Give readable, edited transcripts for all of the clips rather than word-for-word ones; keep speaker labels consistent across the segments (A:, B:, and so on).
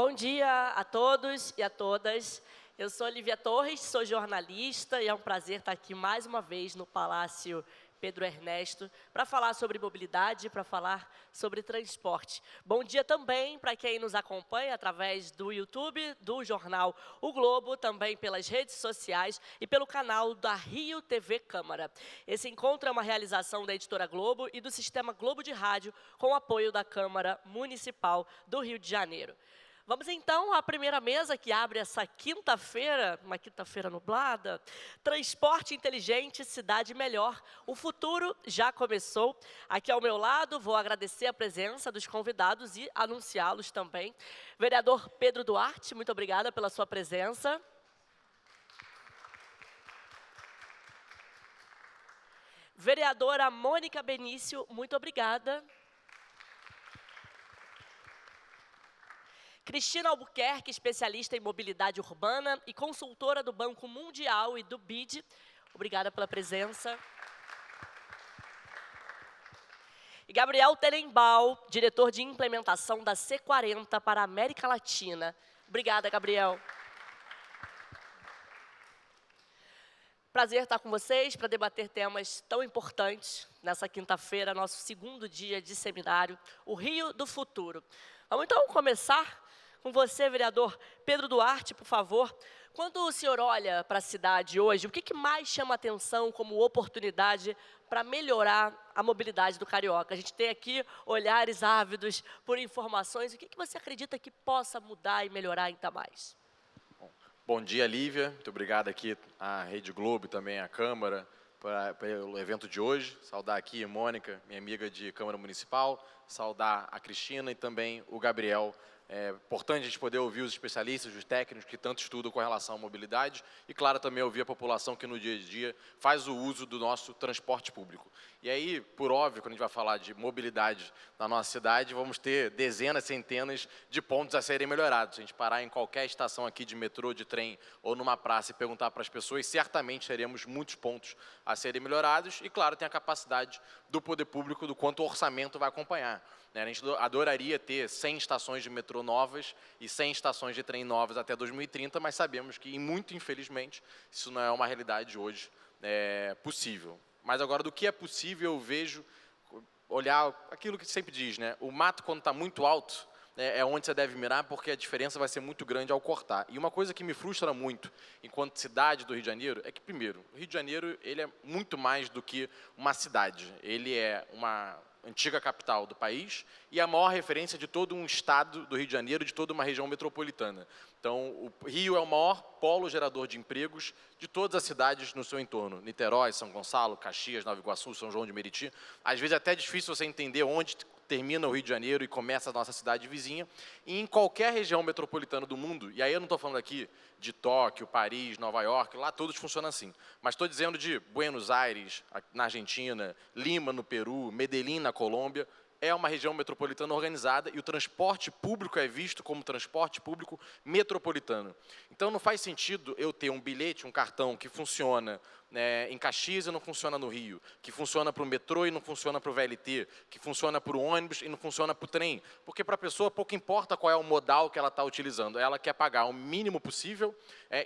A: Bom dia a todos e a todas. Eu sou Olivia Torres, sou jornalista e é um prazer estar aqui mais uma vez no Palácio Pedro Ernesto para falar sobre mobilidade, para falar sobre transporte. Bom dia também para quem nos acompanha através do YouTube, do jornal O Globo, também pelas redes sociais e pelo canal da Rio TV Câmara. Esse encontro é uma realização da Editora Globo e do Sistema Globo de Rádio com o apoio da Câmara Municipal do Rio de Janeiro. Vamos então à primeira mesa que abre essa quinta-feira, uma quinta-feira nublada. Transporte inteligente, cidade melhor. O futuro já começou. Aqui ao meu lado, vou agradecer a presença dos convidados e anunciá-los também. Vereador Pedro Duarte, muito obrigada pela sua presença. Vereadora Mônica Benício, muito obrigada. Cristina Albuquerque, especialista em mobilidade urbana e consultora do Banco Mundial e do BID. Obrigada pela presença. E Gabriel Telenbaum, diretor de implementação da C40 para a América Latina. Obrigada, Gabriel. Prazer estar com vocês para debater temas tão importantes nessa quinta-feira, nosso segundo dia de seminário, o Rio do Futuro. Vamos então começar com você, vereador Pedro Duarte, por favor. Quando o senhor olha para a cidade hoje, o que mais chama atenção como oportunidade para melhorar a mobilidade do carioca? A gente tem aqui olhares ávidos por informações. O que você acredita que possa mudar e melhorar ainda mais?
B: Bom dia, Lívia. Muito obrigado aqui à Rede Globo e também à Câmara pelo evento de hoje. Saudar aqui a Mônica, minha amiga de Câmara Municipal, saudar a Cristina e também o Gabriel. É importante a gente poder ouvir os especialistas, os técnicos que tanto estudam com relação à mobilidade e, claro, também ouvir a população que no dia a dia faz o uso do nosso transporte público. E aí, por óbvio, quando a gente vai falar de mobilidade na nossa cidade, vamos ter dezenas, centenas de pontos a serem melhorados. Se a gente parar em qualquer estação aqui de metrô, de trem ou numa praça e perguntar para as pessoas, certamente teremos muitos pontos a serem melhorados e, claro, tem a capacidade do poder público do quanto o orçamento vai acompanhar. A gente adoraria ter 100 estações de metrô novas e 100 estações de trem novas até 2030, mas sabemos que, muito infelizmente, isso não é uma realidade hoje possível. Mas agora, do que é possível, eu vejo, olhar aquilo que sempre diz, né? O mato, quando está muito alto, é onde você deve mirar, porque a diferença vai ser muito grande ao cortar. E uma coisa que me frustra muito, enquanto cidade do Rio de Janeiro, é que, primeiro, o Rio de Janeiro ele é muito mais do que uma cidade. Ele é uma antiga capital do país e a maior referência de todo um estado do Rio de Janeiro, de toda uma região metropolitana. Então, o Rio é o maior polo gerador de empregos de todas as cidades no seu entorno. Niterói, São Gonçalo, Caxias, Nova Iguaçu, São João de Meriti. Às vezes é até difícil você entender onde termina o Rio de Janeiro e começa a nossa cidade vizinha. E em qualquer região metropolitana do mundo, e aí eu não estou falando aqui de Tóquio, Paris, Nova York, lá todos funcionam assim. Mas estou dizendo de Buenos Aires, na Argentina, Lima, no Peru, Medellín, na Colômbia. É uma região metropolitana organizada e o transporte público é visto como transporte público metropolitano. Então, não faz sentido eu ter um bilhete, um cartão que funciona em Caxias e não funciona no Rio, que funciona para o metrô e não funciona para o VLT, que funciona para o ônibus e não funciona para o trem, porque para a pessoa pouco importa qual é o modal que ela está utilizando, ela quer pagar o mínimo possível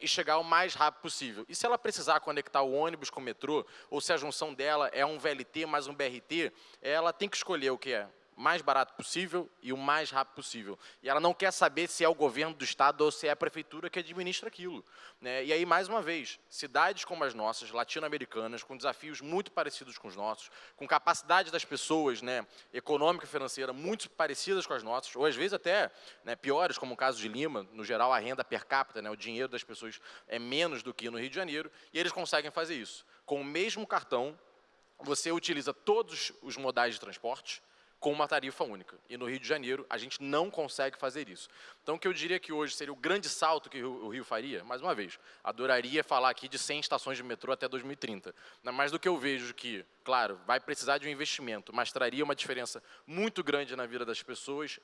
B: e chegar o mais rápido possível. E se ela precisar conectar o ônibus com o metrô, ou se a junção dela é um VLT mais um BRT, ela tem que escolher o que é mais barato possível e o mais rápido possível. E ela não quer saber se é o governo do estado ou se é a prefeitura que administra aquilo. E aí, mais uma vez, cidades como as nossas, latino-americanas, com desafios muito parecidos com os nossos, com capacidade das pessoas econômica e financeira muito parecidas com as nossas, ou às vezes até piores, como o caso de Lima, no geral a renda per capita, o dinheiro das pessoas é menos do que no Rio de Janeiro, e eles conseguem fazer isso. Com o mesmo cartão, você utiliza todos os modais de transporte, com uma tarifa única. E no Rio de Janeiro, a gente não consegue fazer isso. Então, o que eu diria que hoje seria o grande salto que o Rio faria, mais uma vez, adoraria falar aqui de 100 estações de metrô até 2030. Mas do que eu vejo que, claro, vai precisar de um investimento, mas traria uma diferença muito grande na vida das pessoas,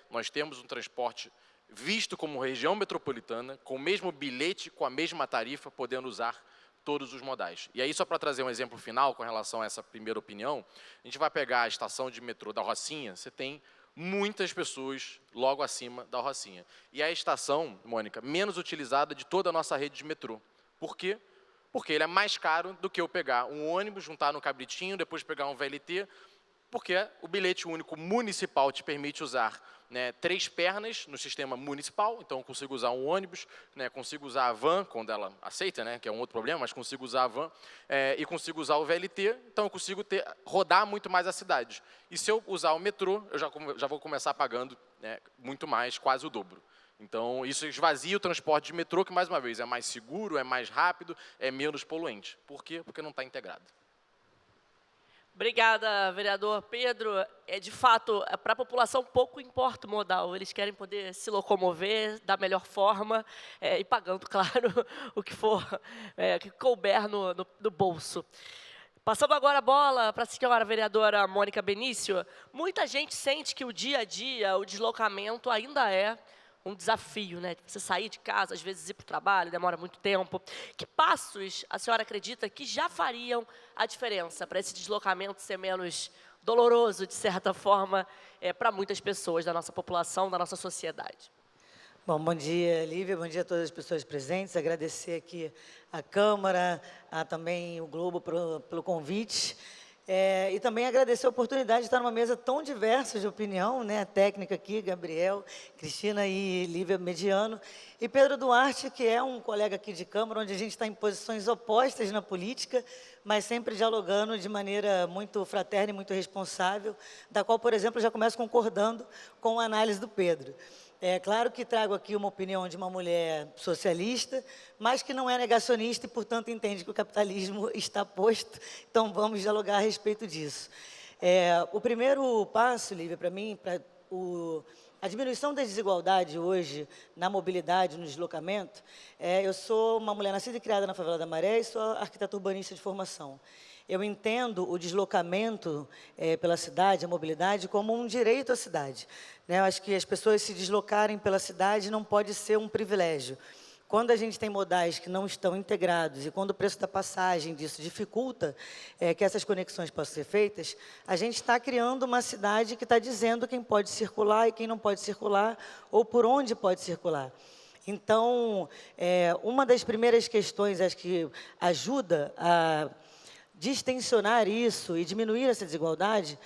B: nós temos um transporte visto como região metropolitana, com o mesmo bilhete, com a mesma tarifa, podendo usar todos os modais. E aí, só para trazer um exemplo final com relação a essa primeira opinião, a gente vai pegar a estação de metrô da Rocinha, você tem muitas pessoas logo acima da Rocinha. E é a estação, Mônica, menos utilizada de toda a nossa rede de metrô. Por quê? Porque ele é mais caro do que eu pegar um ônibus, juntar no cabritinho, depois pegar um VLT, porque o bilhete único municipal te permite usar, né, 3 pernas no sistema municipal, então eu consigo usar um ônibus, né, consigo usar a van, quando ela aceita, né, que é um outro problema, mas consigo usar a van, e consigo usar o VLT, então eu consigo rodar muito mais a cidade. E se eu usar o metrô, eu já vou começar pagando, né, muito mais, quase o dobro. Então, isso esvazia o transporte de metrô, que, mais uma vez, é mais seguro, é mais rápido, é menos poluente. Por quê? Porque não está integrado.
A: Obrigada, vereador Pedro. De fato, para a população pouco importa o modal. Eles querem poder se locomover da melhor forma e pagando, claro, o que for, que couber no bolso. Passando agora a bola para a senhora vereadora Mônica Benício. Muita gente sente que o dia a dia, o deslocamento ainda é um desafio, né? Você sair de casa, às vezes ir para o trabalho, demora muito tempo. Que passos a senhora acredita que já fariam a diferença para esse deslocamento ser menos doloroso, de certa forma, para muitas pessoas da nossa população, da nossa sociedade?
C: Bom dia, Lívia, bom dia a todas as pessoas presentes. Agradecer aqui a Câmara, também o Globo pelo convite. E também agradecer a oportunidade de estar numa mesa tão diversa de opinião, né? A técnica aqui, Gabriel, Cristina e Lívia Mediano, e Pedro Duarte, que é um colega aqui de Câmara, onde a gente está em posições opostas na política, mas sempre dialogando de maneira muito fraterna e muito responsável, da qual, por exemplo, eu já começo concordando com a análise do Pedro. É claro que trago aqui uma opinião de uma mulher socialista, mas que não é negacionista e, portanto, entende que o capitalismo está posto. Então, vamos dialogar a respeito disso. O primeiro passo, Lívia, para mim, a diminuição da desigualdade hoje na mobilidade, no deslocamento, eu sou uma mulher nascida e criada na favela da Maré e sou arquiteta urbanista de formação. Eu entendo o deslocamento pela cidade, a mobilidade, como um direito à cidade. Eu acho que as pessoas se deslocarem pela cidade não pode ser um privilégio. Quando a gente tem modais que não estão integrados e quando o preço da passagem disso dificulta que essas conexões possam ser feitas, a gente está criando uma cidade que está dizendo quem pode circular e quem não pode circular ou por onde pode circular. Então, uma das primeiras questões, acho que ajuda a distensionar isso e diminuir essa desigualdade,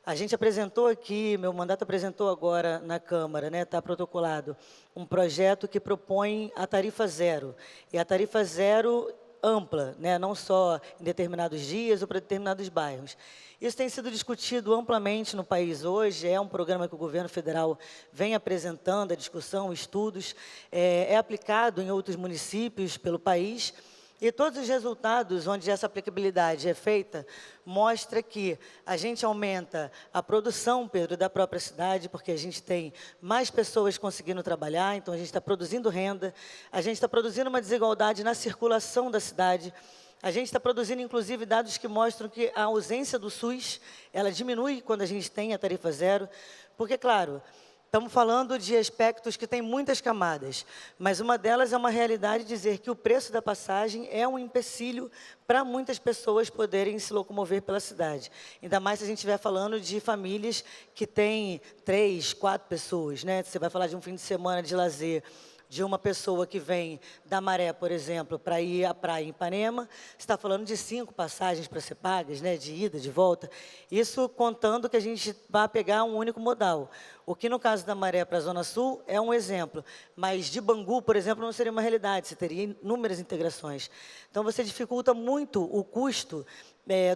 C: a gente apresentou aqui, meu mandato apresentou agora na Câmara, né, está protocolado, um projeto que propõe a tarifa zero. E a tarifa zero ampla, né, não só em determinados dias ou para determinados bairros. Isso tem sido discutido amplamente no país hoje, é um programa que o governo federal vem apresentando, a discussão, estudos, é aplicado em outros municípios pelo país. E todos os resultados onde essa aplicabilidade é feita mostra que a gente aumenta a produção, Pedro, da própria cidade, porque a gente tem mais pessoas conseguindo trabalhar, então a gente está produzindo renda, a gente está produzindo uma desigualdade na circulação da cidade, a gente está produzindo, inclusive, dados que mostram que a ausência do SUS, ela diminui quando a gente tem a tarifa zero, porque, claro, estamos falando de aspectos que têm muitas camadas, mas uma delas é uma realidade dizer que o preço da passagem é um empecilho para muitas pessoas poderem se locomover pela cidade. Ainda mais se a gente estiver falando de famílias que têm 3, 4 pessoas, né? Você vai falar de um fim de semana de lazer, de uma pessoa que vem da Maré, por exemplo, para ir à praia em Ipanema, você está falando de 5 passagens para ser pagas, né, de ida, de volta. Isso contando que a gente vai pegar um único modal. O que, no caso da Maré para a Zona Sul, é um exemplo. Mas de Bangu, por exemplo, não seria uma realidade, você teria inúmeras integrações. Então, você dificulta muito o custo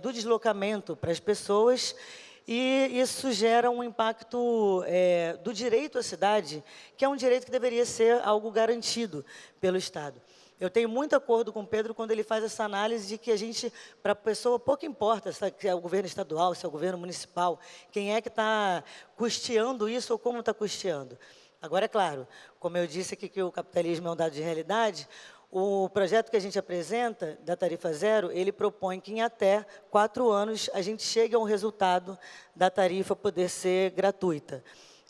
C: do deslocamento para as pessoas. E isso gera um impacto do direito à cidade, que é um direito que deveria ser algo garantido pelo Estado. Eu tenho muito acordo com o Pedro quando ele faz essa análise de que a gente, para a pessoa, pouco importa se é o governo estadual, se é o governo municipal, quem é que está custeando isso ou como está custeando. Agora, é claro, como eu disse aqui que o capitalismo é um dado de realidade, o projeto que a gente apresenta, da tarifa zero, ele propõe que em até 4 anos a gente chegue a um resultado da tarifa poder ser gratuita.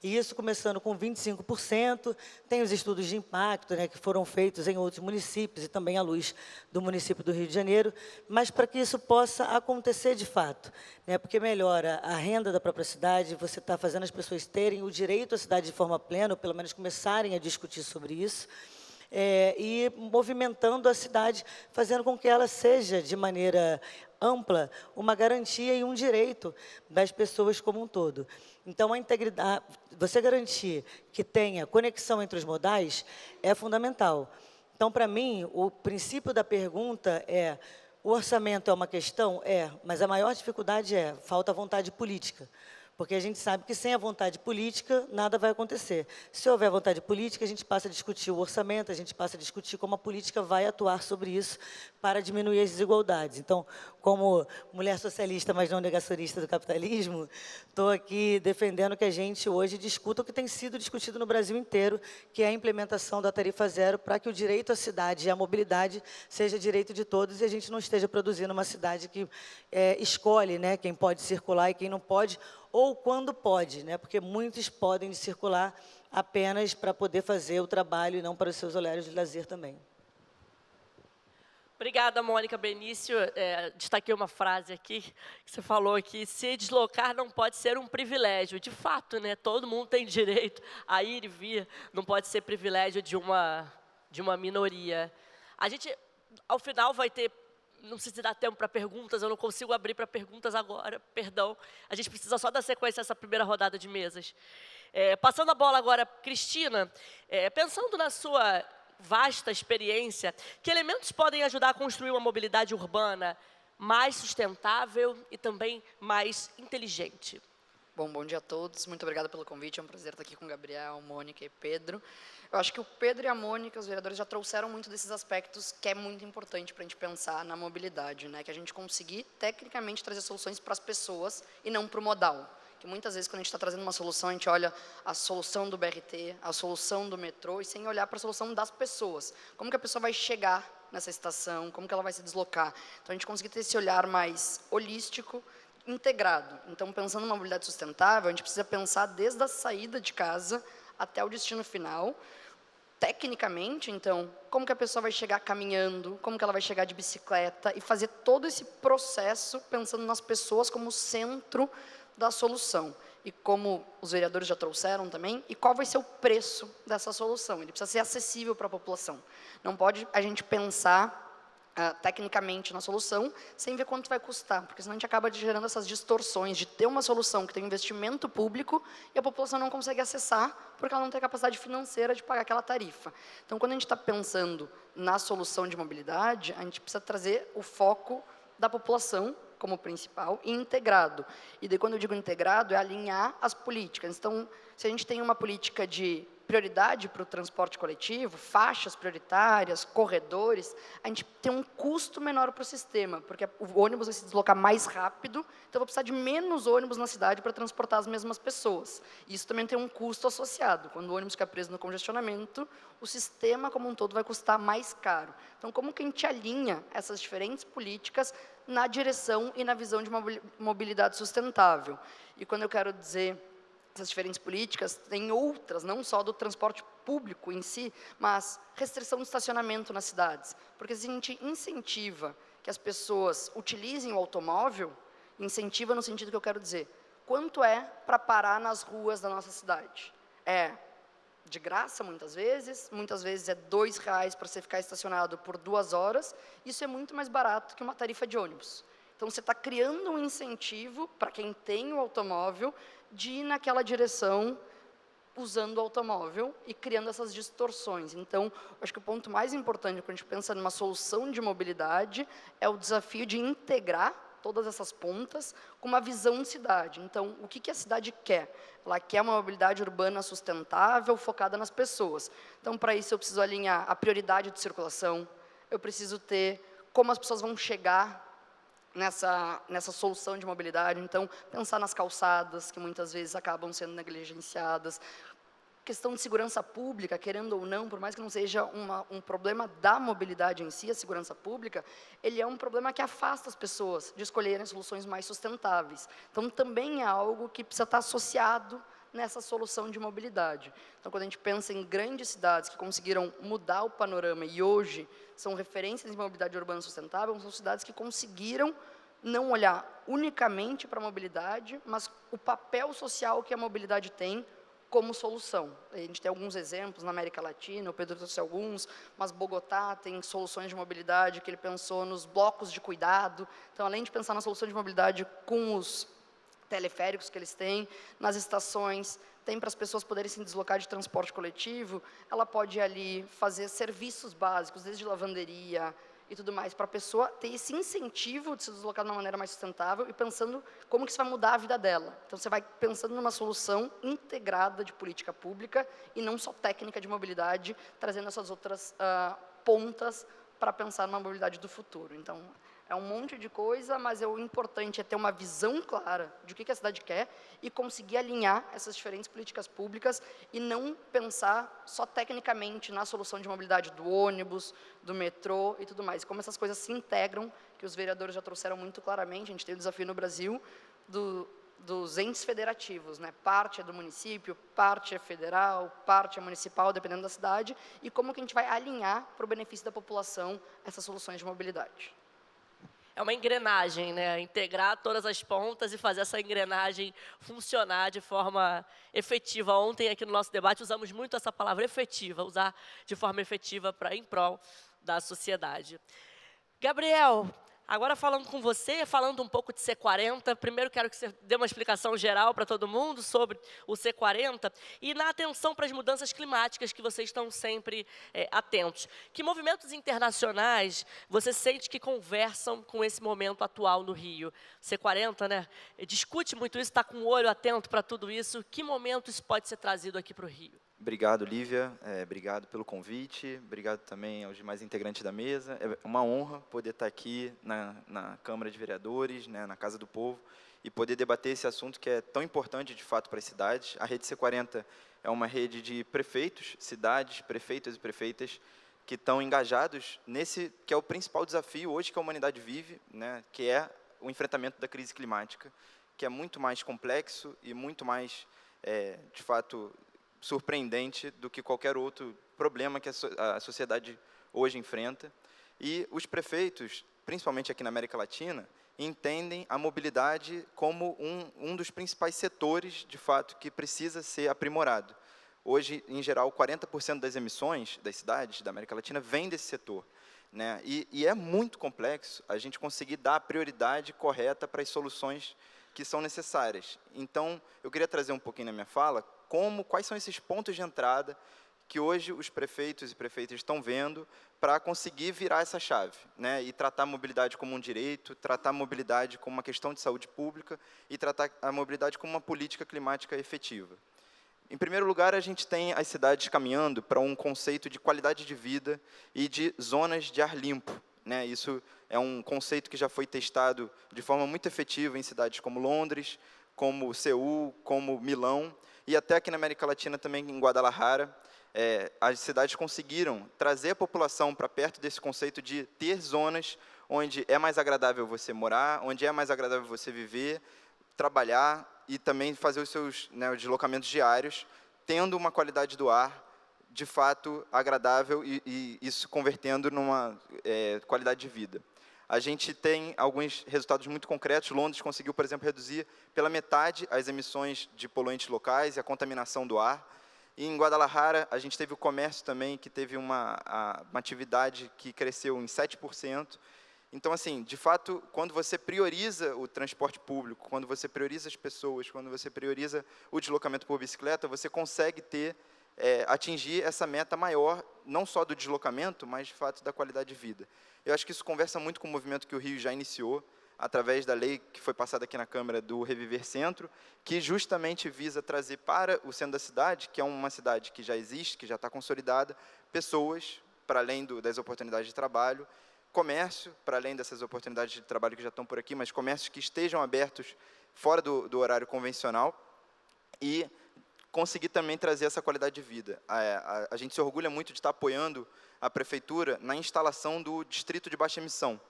C: E isso começando com 25%, tem os estudos de impacto, né, que foram feitos em outros municípios e também à luz do município do Rio de Janeiro, mas para que isso possa acontecer de fato, né, porque melhora a renda da própria cidade, você está fazendo as pessoas terem o direito à cidade de forma plena, ou pelo menos começarem a discutir sobre isso, e movimentando a cidade, fazendo com que ela seja, de maneira ampla, uma garantia e um direito das pessoas como um todo. Então, a integridade, você garantir que tenha conexão entre os modais é fundamental. Então, para mim, o princípio da pergunta é: o orçamento é uma questão? É, mas a maior dificuldade é falta vontade política. Porque a gente sabe que sem a vontade política, nada vai acontecer. Se houver vontade política, a gente passa a discutir o orçamento, a gente passa a discutir como a política vai atuar sobre isso para diminuir as desigualdades. Então, como mulher socialista, mas não negacionista do capitalismo, estou aqui defendendo que a gente hoje discuta o que tem sido discutido no Brasil inteiro, que é a implementação da tarifa zero, para que o direito à cidade e à mobilidade seja direito de todos e a gente não esteja produzindo uma cidade que escolhe, né, quem pode circular e quem não pode, ou quando pode, né? Porque muitos podem circular apenas para poder fazer o trabalho e não para os seus horários de lazer também.
A: Obrigada, Mônica Benício. Destaquei uma frase aqui, que você falou aqui: se deslocar não pode ser um privilégio. De fato, né, todo mundo tem direito a ir e vir, não pode ser privilégio de uma minoria. A gente, ao final, vai ter... Não sei se dá tempo para perguntas, eu não consigo abrir para perguntas agora, perdão. A gente precisa só dar sequência a essa primeira rodada de mesas. Passando a bola agora, Cristina, pensando na sua vasta experiência, que elementos podem ajudar a construir uma mobilidade urbana mais sustentável e também mais inteligente?
D: Bom dia a todos. Muito obrigada pelo convite. É um prazer estar aqui com o Gabriel, Mônica e Pedro. Eu acho que o Pedro e a Mônica, os vereadores, já trouxeram muito desses aspectos que é muito importante para a gente pensar na mobilidade, né? Que a gente conseguir, tecnicamente, trazer soluções para as pessoas e não para o modal. Que muitas vezes, quando a gente está trazendo uma solução, a gente olha a solução do BRT, a solução do metrô, e sem olhar para a solução das pessoas. Como que a pessoa vai chegar nessa estação, como que ela vai se deslocar. Então, a gente conseguir ter esse olhar mais holístico, integrado. Então, pensando em uma mobilidade sustentável, a gente precisa pensar desde a saída de casa até o destino final. Tecnicamente, então, como que a pessoa vai chegar caminhando, como que ela vai chegar de bicicleta, e fazer todo esse processo pensando nas pessoas como centro da solução. E como os vereadores já trouxeram também, e qual vai ser o preço dessa solução. Ele precisa ser acessível para a população. Não pode a gente pensar tecnicamente na solução, sem ver quanto vai custar, porque senão a gente acaba gerando essas distorções de ter uma solução que tem um investimento público e a população não consegue acessar porque ela não tem capacidade financeira de pagar aquela tarifa. Então, quando a gente está pensando na solução de mobilidade, a gente precisa trazer o foco da população como principal e integrado. E daí, quando eu digo integrado, é alinhar as políticas. Então, se a gente tem uma política de prioridade para o transporte coletivo, faixas prioritárias, corredores, a gente tem um custo menor para o sistema, porque o ônibus vai se deslocar mais rápido, então eu vou precisar de menos ônibus na cidade para transportar as mesmas pessoas. E isso também tem um custo associado. Quando o ônibus fica preso no congestionamento, o sistema como um todo vai custar mais caro. Então, como que a gente alinha essas diferentes políticas na direção e na visão de uma mobilidade sustentável? E quando eu quero dizer essas diferentes políticas, tem outras, não só do transporte público em si, mas restrição de estacionamento nas cidades. Porque se a gente incentiva que as pessoas utilizem o automóvel, incentiva no sentido que eu quero dizer, quanto é para parar nas ruas da nossa cidade? É de graça, muitas vezes é R$2 para você ficar estacionado por 2 horas, isso é muito mais barato que uma tarifa de ônibus. Então, você está criando um incentivo para quem tem o automóvel de ir naquela direção usando o automóvel e criando essas distorções. Então, acho que o ponto mais importante quando a gente pensa numa solução de mobilidade é o desafio de integrar todas essas pontas com uma visão de cidade. Então, o que a cidade quer? Ela quer uma mobilidade urbana sustentável, focada nas pessoas. Então, para isso, eu preciso alinhar a prioridade de circulação, eu preciso ter como as pessoas vão chegar nessa solução de mobilidade. Então, pensar nas calçadas, que muitas vezes acabam sendo negligenciadas. Questão de segurança pública, querendo ou não, por mais que não seja um problema da mobilidade em si, a segurança pública, ele é um problema que afasta as pessoas de escolherem soluções mais sustentáveis. Então, também é algo que precisa estar associado nessa solução de mobilidade. Então, quando a gente pensa em grandes cidades que conseguiram mudar o panorama e hoje são referências em mobilidade urbana sustentável, são cidades que conseguiram não olhar unicamente para a mobilidade, mas o papel social que a mobilidade tem como solução. A gente tem alguns exemplos na América Latina, o Pedro trouxe alguns, mas Bogotá tem soluções de mobilidade que ele pensou nos blocos de cuidado. Então, além de pensar na solução de mobilidade com os teleféricos que eles têm, nas estações, tem para as pessoas poderem se deslocar de transporte coletivo, ela pode ali fazer serviços básicos, desde lavanderia e tudo mais, para a pessoa ter esse incentivo de se deslocar de uma maneira mais sustentável e pensando como que isso vai mudar a vida dela. Então, você vai pensando numa solução integrada de política pública e não só técnica de mobilidade, trazendo essas outras pontas para pensar na mobilidade do futuro. Então, é um monte de coisa, mas o importante é ter uma visão clara de o que a cidade quer e conseguir alinhar essas diferentes políticas públicas e não pensar só tecnicamente na solução de mobilidade do ônibus, do metrô e tudo mais. Como essas coisas se integram, que os vereadores já trouxeram muito claramente, a gente tem o desafio no Brasil dos entes federativos, né? Parte é do município, parte é federal, parte é municipal, dependendo da cidade, e como que a gente vai alinhar para o benefício da população essas soluções de mobilidade.
A: É uma engrenagem, né? Integrar todas as pontas e fazer essa engrenagem funcionar de forma efetiva. Ontem, aqui no nosso debate, usamos muito essa palavra efetiva, usar de forma efetiva em prol da sociedade. Gabriel, agora falando com você, falando um pouco de C40, primeiro quero que você dê uma explicação geral para todo mundo sobre o C40 e na atenção para as mudanças climáticas que vocês estão sempre atentos. Que movimentos internacionais você sente que conversam com esse momento atual no Rio? C40, né? Discute muito isso, está com o olho atento para tudo isso. Que momento isso pode ser trazido aqui para o Rio?
E: Obrigado, Lívia. Obrigado pelo convite. Obrigado também aos demais integrantes da mesa. É uma honra poder estar aqui na Câmara de Vereadores, né, na Casa do Povo, e poder debater esse assunto que é tão importante, de fato, para as cidades. A Rede C40 é uma rede de prefeitos, cidades, prefeitos e prefeitas que estão engajados nesse que é o principal desafio hoje que a humanidade vive, né, que é o enfrentamento da crise climática, que é muito mais complexo e muito mais, de fato, surpreendente do que qualquer outro problema que a sociedade hoje enfrenta. E os prefeitos, principalmente aqui na América Latina, entendem a mobilidade como um dos principais setores, de fato, que precisa ser aprimorado. Hoje, em geral, 40% das emissões das cidades da América Latina vem desse setor, né? E é muito complexo a gente conseguir dar a prioridade correta para as soluções que são necessárias. Então, eu queria trazer um pouquinho na minha fala quais são esses pontos de entrada que hoje os prefeitos e prefeitas estão vendo para conseguir virar essa chave, né, e tratar a mobilidade como um direito, tratar a mobilidade como uma questão de saúde pública e tratar a mobilidade como uma política climática efetiva. Em primeiro lugar, a gente tem as cidades caminhando para um conceito de qualidade de vida e de zonas de ar limpo, né? Isso é um conceito que já foi testado de forma muito efetiva em cidades como Londres, como Seul, como Milão, e até aqui na América Latina também em Guadalajara. As cidades conseguiram trazer a população para perto desse conceito de ter zonas onde é mais agradável você morar, onde é mais agradável você viver, trabalhar e também fazer os seus, né, os deslocamentos diários, tendo uma qualidade do ar de fato agradável e isso convertendo numa qualidade de vida. A gente tem alguns resultados muito concretos. Londres conseguiu, por exemplo, reduzir pela metade as emissões de poluentes locais e a contaminação do ar. E em Guadalajara, a gente teve o comércio também, que teve uma atividade que cresceu em 7%. Então, assim, de fato, quando você prioriza o transporte público, quando você prioriza as pessoas, quando você prioriza o deslocamento por bicicleta, você consegue atingir essa meta maior, não só do deslocamento, mas, de fato, da qualidade de vida. Eu acho que isso conversa muito com o movimento que o Rio já iniciou, através da lei que foi passada aqui na Câmara do Reviver Centro, que justamente visa trazer para o centro da cidade, que é uma cidade que já existe, que já está consolidada, pessoas, para além das oportunidades de trabalho, comércio, para além dessas oportunidades de trabalho que já estão por aqui, mas comércios que estejam abertos fora do horário convencional e conseguir também trazer essa qualidade de vida. A gente se orgulha muito de estar apoiando a Prefeitura na instalação do Distrito de Baixa Emissão,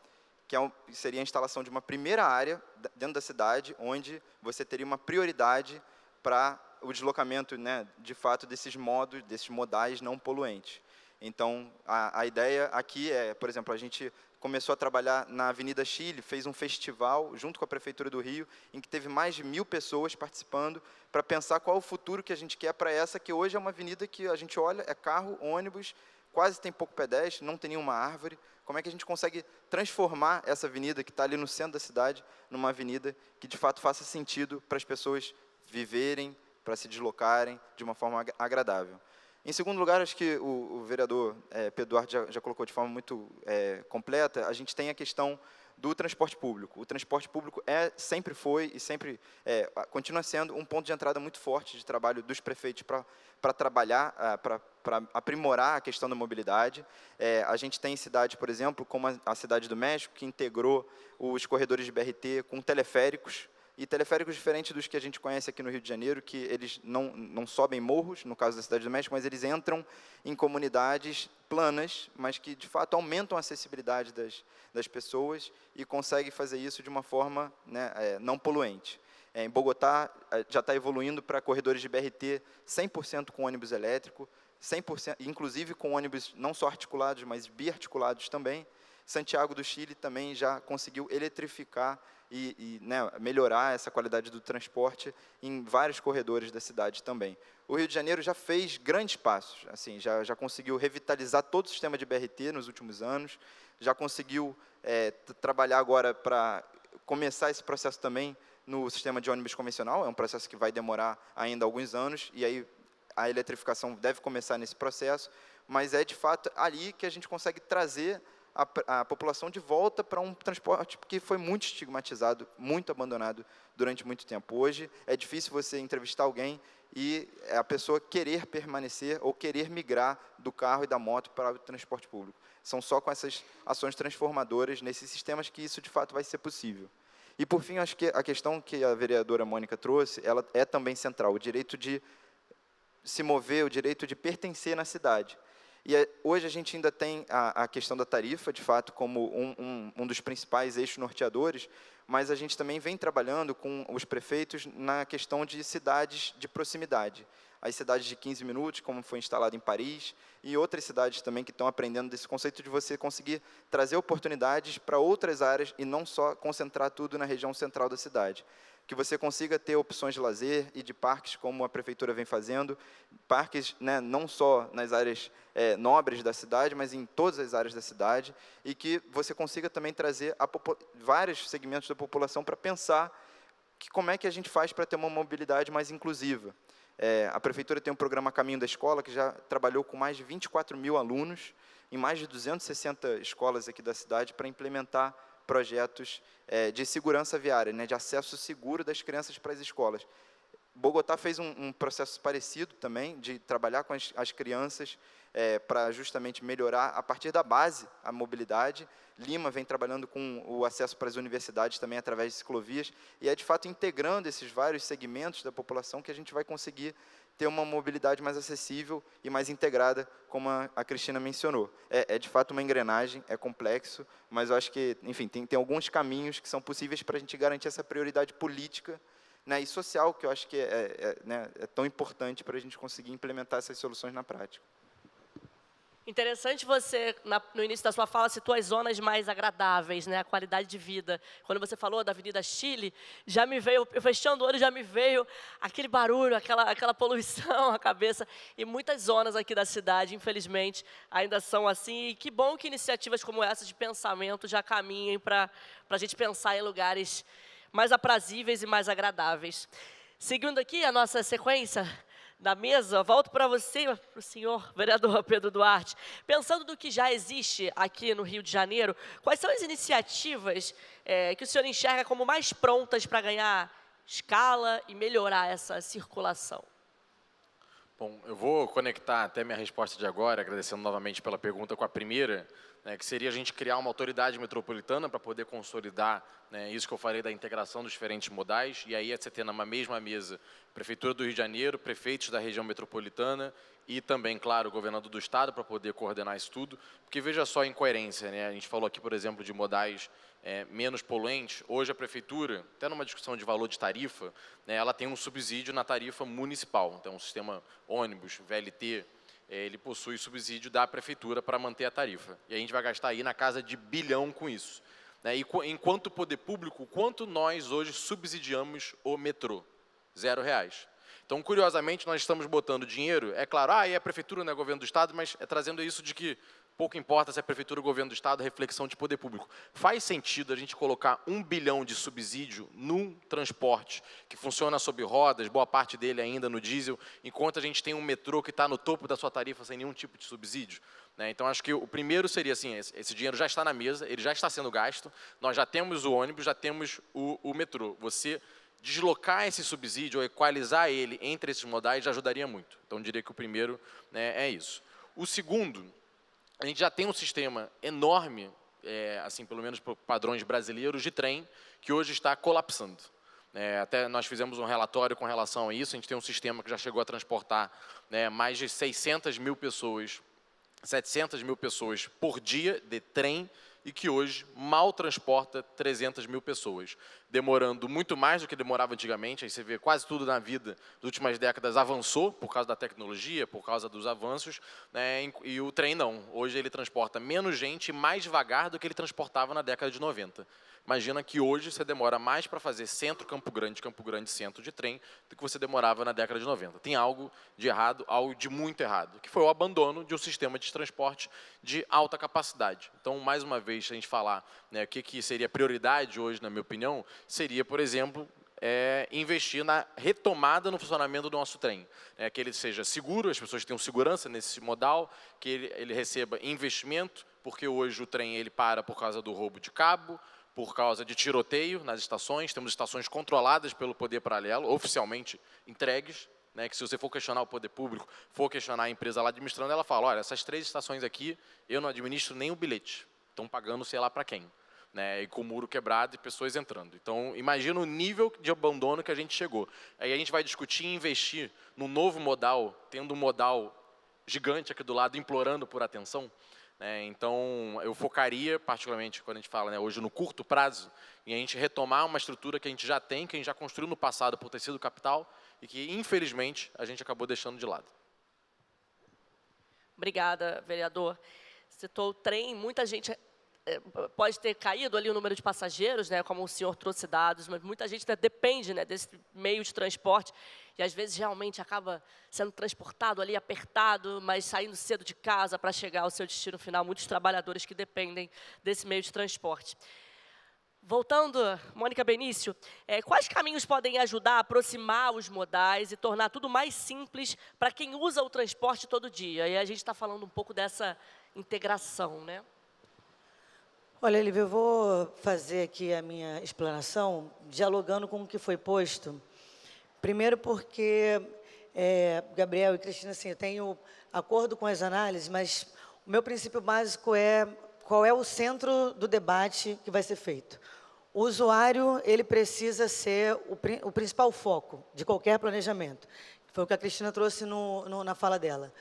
E: que seria a instalação de uma primeira área dentro da cidade, onde você teria uma prioridade para o deslocamento, né, de fato, desses modais não poluentes. Então, a ideia aqui é, por exemplo, a gente começou a trabalhar na Avenida Chile, fez um festival junto com a Prefeitura do Rio, em que teve mais de 1000 pessoas participando, para pensar qual o futuro que a gente quer para essa, que hoje é uma avenida que a gente olha, é carro, ônibus, quase tem pouco pedestre, não tem nenhuma árvore. Como é que a gente consegue transformar essa avenida, que está ali no centro da cidade, numa avenida que, de fato, faça sentido para as pessoas viverem, para se deslocarem de uma forma agradável. Em segundo lugar, acho que o vereador Pedro Duarte já colocou de forma muito completa, a gente tem a questão do transporte público. O transporte público sempre foi e sempre continua sendo um ponto de entrada muito forte de trabalho dos prefeitos para trabalhar, para aprimorar a questão da mobilidade. A gente tem cidades, por exemplo, como a Cidade do México, que integrou os corredores de BRT com teleféricos, e teleféricos diferentes dos que a gente conhece aqui no Rio de Janeiro, que eles não sobem morros, no caso da Cidade do México, mas eles entram em comunidades planas, mas que, de fato, aumentam a acessibilidade das pessoas e conseguem fazer isso de uma forma, né, não poluente. Em Bogotá, já está evoluindo para corredores de BRT 100% com ônibus elétrico, 100%, inclusive com ônibus não só articulados, mas biarticulados também. Santiago do Chile também já conseguiu eletrificar né, melhorar essa qualidade do transporte em vários corredores da cidade também. O Rio de Janeiro já fez grandes passos, assim, já conseguiu revitalizar todo o sistema de BRT nos últimos anos, já conseguiu trabalhar agora para começar esse processo também no sistema de ônibus convencional, é um processo que vai demorar ainda alguns anos, e aí a eletrificação deve começar nesse processo, mas é, de fato, ali que a gente consegue trazer a população de volta para um transporte que foi muito estigmatizado, muito abandonado durante muito tempo. Hoje, é difícil você entrevistar alguém e a pessoa querer permanecer ou querer migrar do carro e da moto para o transporte público. São só com essas ações transformadoras nesses sistemas que isso, de fato, vai ser possível. E, por fim, acho que a questão que a vereadora Mônica trouxe, ela é também central, o direito de se mover, o direito de pertencer na cidade. E hoje a gente ainda tem a questão da tarifa, de fato, como um dos principais eixos norteadores, mas a gente também vem trabalhando com os prefeitos na questão de cidades de proximidade. As cidades de 15 minutos, como foi instalado em Paris, e outras cidades também que estão aprendendo desse conceito de você conseguir trazer oportunidades para outras áreas e não só concentrar tudo na região central da cidade. Que você consiga ter opções de lazer e de parques, como a prefeitura vem fazendo, parques, né, não só nas áreas nobres da cidade, mas em todas as áreas da cidade, e que você consiga também trazer vários segmentos da população para pensar como é que a gente faz para ter uma mobilidade mais inclusiva. A prefeitura tem um programa Caminho da Escola, que já trabalhou com mais de 24 mil alunos, em mais de 260 escolas aqui da cidade, para implementar projetos de segurança viária, né, de acesso seguro das crianças para as escolas. Bogotá fez um processo parecido também, de trabalhar com as crianças para justamente melhorar, a partir da base, a mobilidade. Lima vem trabalhando com o acesso para as universidades também através de ciclovias, e de fato, integrando esses vários segmentos da população que a gente vai conseguir ter uma mobilidade mais acessível e mais integrada, como a Cristina mencionou. De fato uma engrenagem, é complexo, mas eu acho que, enfim, tem alguns caminhos que são possíveis para a gente garantir essa prioridade política, né, e social, que eu acho que né, é tão importante para a gente conseguir implementar essas soluções na prática.
A: Interessante você, no início da sua fala, citou as zonas mais agradáveis, né, a qualidade de vida. Quando você falou da Avenida Chile, já me veio, eu fechando o olho, já me veio aquele barulho, aquela poluição à cabeça. E muitas zonas aqui da cidade, infelizmente, ainda são assim. E que bom que iniciativas como essa de pensamento já caminhem para a gente pensar em lugares mais aprazíveis e mais agradáveis. Seguindo aqui a nossa sequência da mesa, volto para você, para o senhor vereador Pedro Duarte. Pensando no que já existe aqui no Rio de Janeiro, quais são as iniciativas que o senhor enxerga como mais prontas para ganhar escala e melhorar essa circulação?
B: Bom, eu vou conectar até minha resposta de agora, agradecendo novamente pela pergunta com a primeira, né, que seria a gente criar uma autoridade metropolitana para poder consolidar, né, isso que eu falei da integração dos diferentes modais, e aí você ter numa mesma mesa Prefeitura do Rio de Janeiro, prefeitos da região metropolitana e também, claro, o governador do estado para poder coordenar isso tudo, porque veja só a incoerência, né? A gente falou aqui, por exemplo, de modais menos poluentes. Hoje a prefeitura, até numa discussão de valor de tarifa, né, ela tem um subsídio na tarifa municipal, então o sistema ônibus, VLT, ele possui subsídio da prefeitura para manter a tarifa. E a gente vai gastar aí na casa de bilhão com isso. Né? E enquanto poder público, quanto nós hoje subsidiamos o metrô? R$0. Então, curiosamente, nós estamos botando dinheiro, é claro, é a prefeitura, não é governo do estado, mas é trazendo isso de que pouco importa se é prefeitura ou governo do estado, reflexão de poder público. Faz sentido a gente colocar 1 bilhão de subsídio num transporte que funciona sob rodas, boa parte dele ainda no diesel, enquanto a gente tem um metrô que está no topo da sua tarifa sem nenhum tipo de subsídio? Né? Então, acho que o primeiro seria assim, esse dinheiro já está na mesa, ele já está sendo gasto, nós já temos o ônibus, já temos o metrô. Você deslocar esse subsídio ou equalizar ele entre esses modais já ajudaria muito. Então, eu diria que o primeiro, né, é isso. O segundo, a gente já tem um sistema enorme, assim, pelo menos por padrões brasileiros, de trem, que hoje está colapsando. Até nós fizemos um relatório com relação a isso, a gente tem um sistema que já chegou a transportar, né, mais de 600 mil pessoas, 700 mil pessoas por dia de trem, e que hoje mal transporta 300 mil pessoas, demorando muito mais do que demorava antigamente. Aí você vê quase tudo na vida das últimas décadas avançou por causa da tecnologia, por causa dos avanços, né, e o trem não. Hoje ele transporta menos gente e mais devagar do que ele transportava na década de 90. Imagina que hoje você demora mais para fazer Campo Grande centro de trem, do que você demorava na década de 90. Tem algo de errado, algo de muito errado, que foi o abandono de um sistema de transporte de alta capacidade. Então, mais uma vez, se a gente falar, né, o que seria prioridade hoje, na minha opinião, seria, por exemplo, investir na retomada no funcionamento do nosso trem. Que ele seja seguro, as pessoas tenham segurança nesse modal, que ele receba investimento, porque hoje o trem ele para por causa do roubo de cabo, por causa de tiroteio nas estações, temos estações controladas pelo poder paralelo, oficialmente entregues, né, que se você for questionar o poder público, for questionar a empresa lá administrando, ela fala, olha, essas 3 estações aqui, eu não administro nem o bilhete, estão pagando sei lá para quem, né, e com o muro quebrado e pessoas entrando. Então, imagina o nível de abandono que a gente chegou. Aí a gente vai discutir e investir num novo modal, tendo um modal gigante aqui do lado, implorando por atenção. Então, eu focaria, particularmente, quando a gente fala, né, hoje no curto prazo, em a gente retomar uma estrutura que a gente já tem, que a gente já construiu no passado por tecido capital e que, infelizmente, a gente acabou deixando de lado.
A: Obrigada, vereador. Citou o trem, muita gente pode ter caído ali o número de passageiros, né, como o senhor trouxe dados, mas muita gente depende, né, desse meio de transporte e às vezes realmente acaba sendo transportado ali apertado, mas saindo cedo de casa para chegar ao seu destino final. Muitos trabalhadores que dependem desse meio de transporte. Voltando, Mônica Benício, quais caminhos podem ajudar a aproximar os modais e tornar tudo mais simples para quem usa o transporte todo dia? E a gente está falando um pouco dessa integração, né?
C: Olha, Lívia, eu vou fazer aqui a minha explanação dialogando com o que foi posto. Primeiro porque, Gabriel e Cristina, assim, eu tenho acordo com as análises, mas o meu princípio básico é qual é o centro do debate que vai ser feito. O usuário, ele precisa ser o principal foco de qualquer planejamento. Foi o que a Cristina trouxe na fala dela.